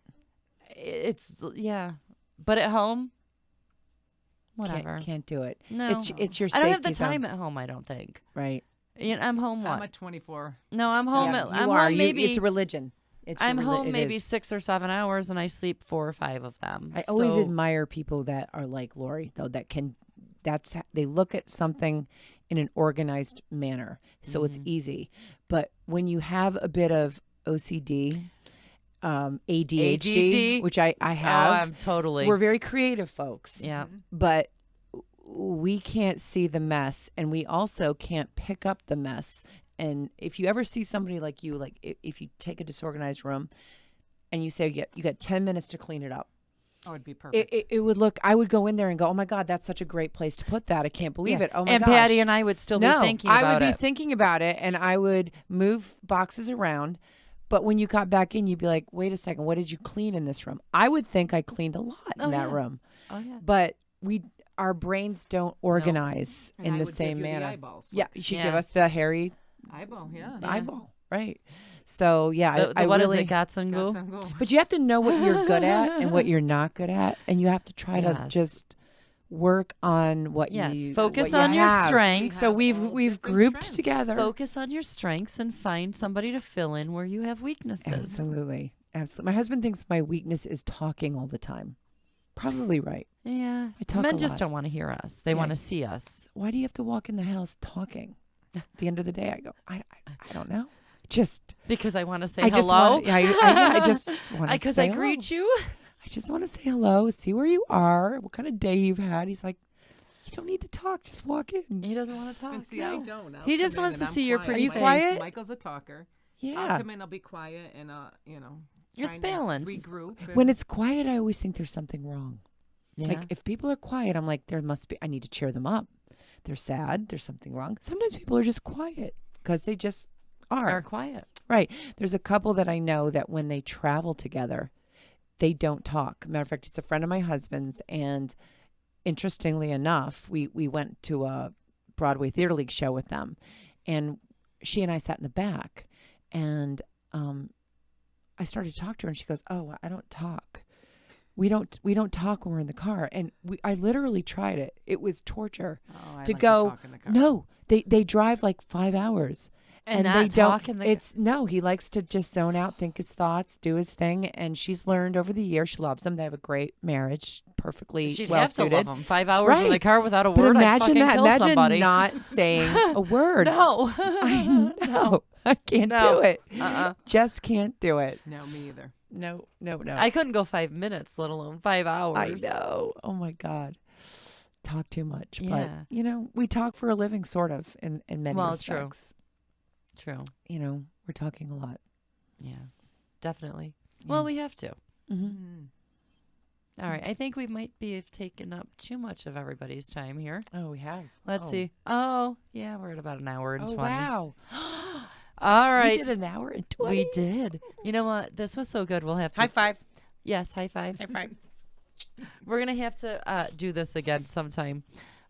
It's yeah, but at home, whatever. Can't do it. No, It's your. I don't have the safety zone. time at home. I don't think. Right. You know, I'm home. What? I'm at 24. No, I'm home. Yeah, I'm you are. home maybe. It's a religion. I'm home it maybe is. 6 or 7 hours, and I sleep 4 or 5 of them. I always So- admire people that are like Lori, though, they look at something in an organized manner, so it's easy. But when you have a bit of OCD, ADHD, ADD. which I Oh, have, I'm totally. we're very creative folks. Yeah. But we can't see the mess, and we also can't pick up the mess. And if you ever see somebody like you, like if you take a disorganized room and you say you got 10 minutes to clean it up, Oh, it'd be perfect. it would look, I would go in there and go, oh my God, that's such a great place to put that. I can't believe it. Oh my and gosh. Patty and I would still be thinking about I would be it. thinking about it, and I would move boxes around. But when you got back in, you'd be like, wait a second, what did you clean in this room? I would think I cleaned a lot in that room. Oh, yeah. But our brains don't organize And in I the would same give you the manner. eyeballs, Yeah, like- you should Yeah. give us the hairy Eyeball, yeah. eyeball, right? So yeah, The I what is really. it? Gatsungu? Gatsungu. But you have to know what you're good at and what you're not good at, and you have to try to Yes. just work on what Yes, you focus what you on your have. strengths. So have we've all different grouped strengths. together. Focus on your strengths and find somebody to fill in where you have weaknesses. Absolutely. My husband thinks my weakness is talking all the time. Probably right. Yeah. I talk Men a just lot. don't want to hear us. They Yeah. want to see us. Why do you have to walk in the house talking? At the end of the day, I go, I don't know. Just Because I want to say I just hello. want, I just want to Because say I greet hello. you. I just want to say hello, see where you are, what kind of day you've had. He's like, you don't need to talk, just walk in. He doesn't want to talk. And see, I don't. I'll He just come in wants and to I'm see your quiet. pretty Are you face. quiet? Michael's a talker. I'll Yeah. come in, I'll be quiet, and It's trying to balance. regroup. And When it's quiet, I always think there's something wrong. Yeah. Like if people are quiet, I'm like, I need to cheer them up. They're sad, there's something wrong. Sometimes people are just quiet because they just are quiet. Right. There's a couple that I know that when they travel together, they don't talk. Matter of fact, it's a friend of my husband's, and interestingly enough, we went to a Broadway Theater League show with them, and she and I sat in the back, and I started to talk to her, and she goes, "Oh, I don't talk. We don't talk when we're in the car." And I literally tried it. It was torture Oh, I to like go. talk in the car. No, they drive like 5 hours. And they not don't. talk in the- No. He likes to just zone out, think his thoughts, do his thing. And she's learned over the years. She loves him. They have a great marriage, perfectly She'd well have to suited. love him. 5 hours in the Right. car without a But word. I'd imagine fucking that. kill Imagine somebody. not saying a word. No. I know. I can't No. do it. Uh-uh. Just can't do it. No, me either. No. I couldn't go 5 minutes, let alone 5 hours. I know. Oh my God. Talk too much. Yeah. But, we talk for a living, sort of, in many Well, true. respects. True. We're talking a lot. Yeah. Definitely. Yeah. Well, we have to. Mm-hmm. Mm. All right. I think we might be taking up too much of everybody's time here. Oh, we have. Let's see. Oh, yeah, we're at about an hour and Oh, 20. wow. All right. We did an hour and 20. We did. You know what? This was so good. We'll have to. High five. Yes, high five. High five. We're going to have to do this again sometime.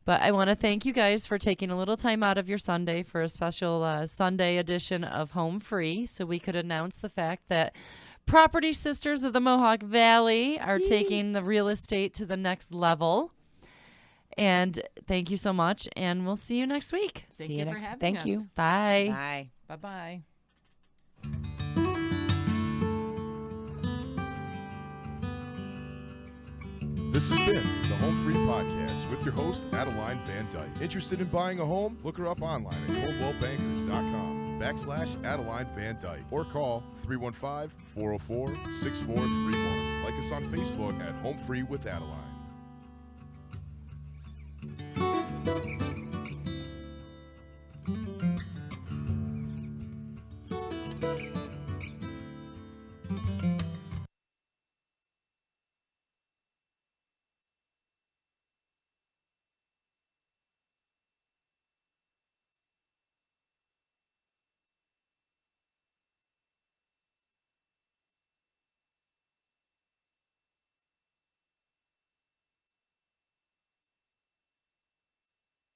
But I want to thank you guys for taking a little time out of your Sunday for a special Sunday edition of Home Free, so we could announce the fact that Property Sisters of the Mohawk Valley are taking the real estate to the next level. And thank you so much, and we'll see you next week. Thank See you you for next. having Thank us. you. Bye. Bye. Bye-bye. This has been the Home Free Podcast with your host, Adeline Vandyke. Interested in buying a home? Look her up online at coldwellbankers.com/Adeline Vandyke or call 315-404-6431. Like us on Facebook at Home Free with Adeline.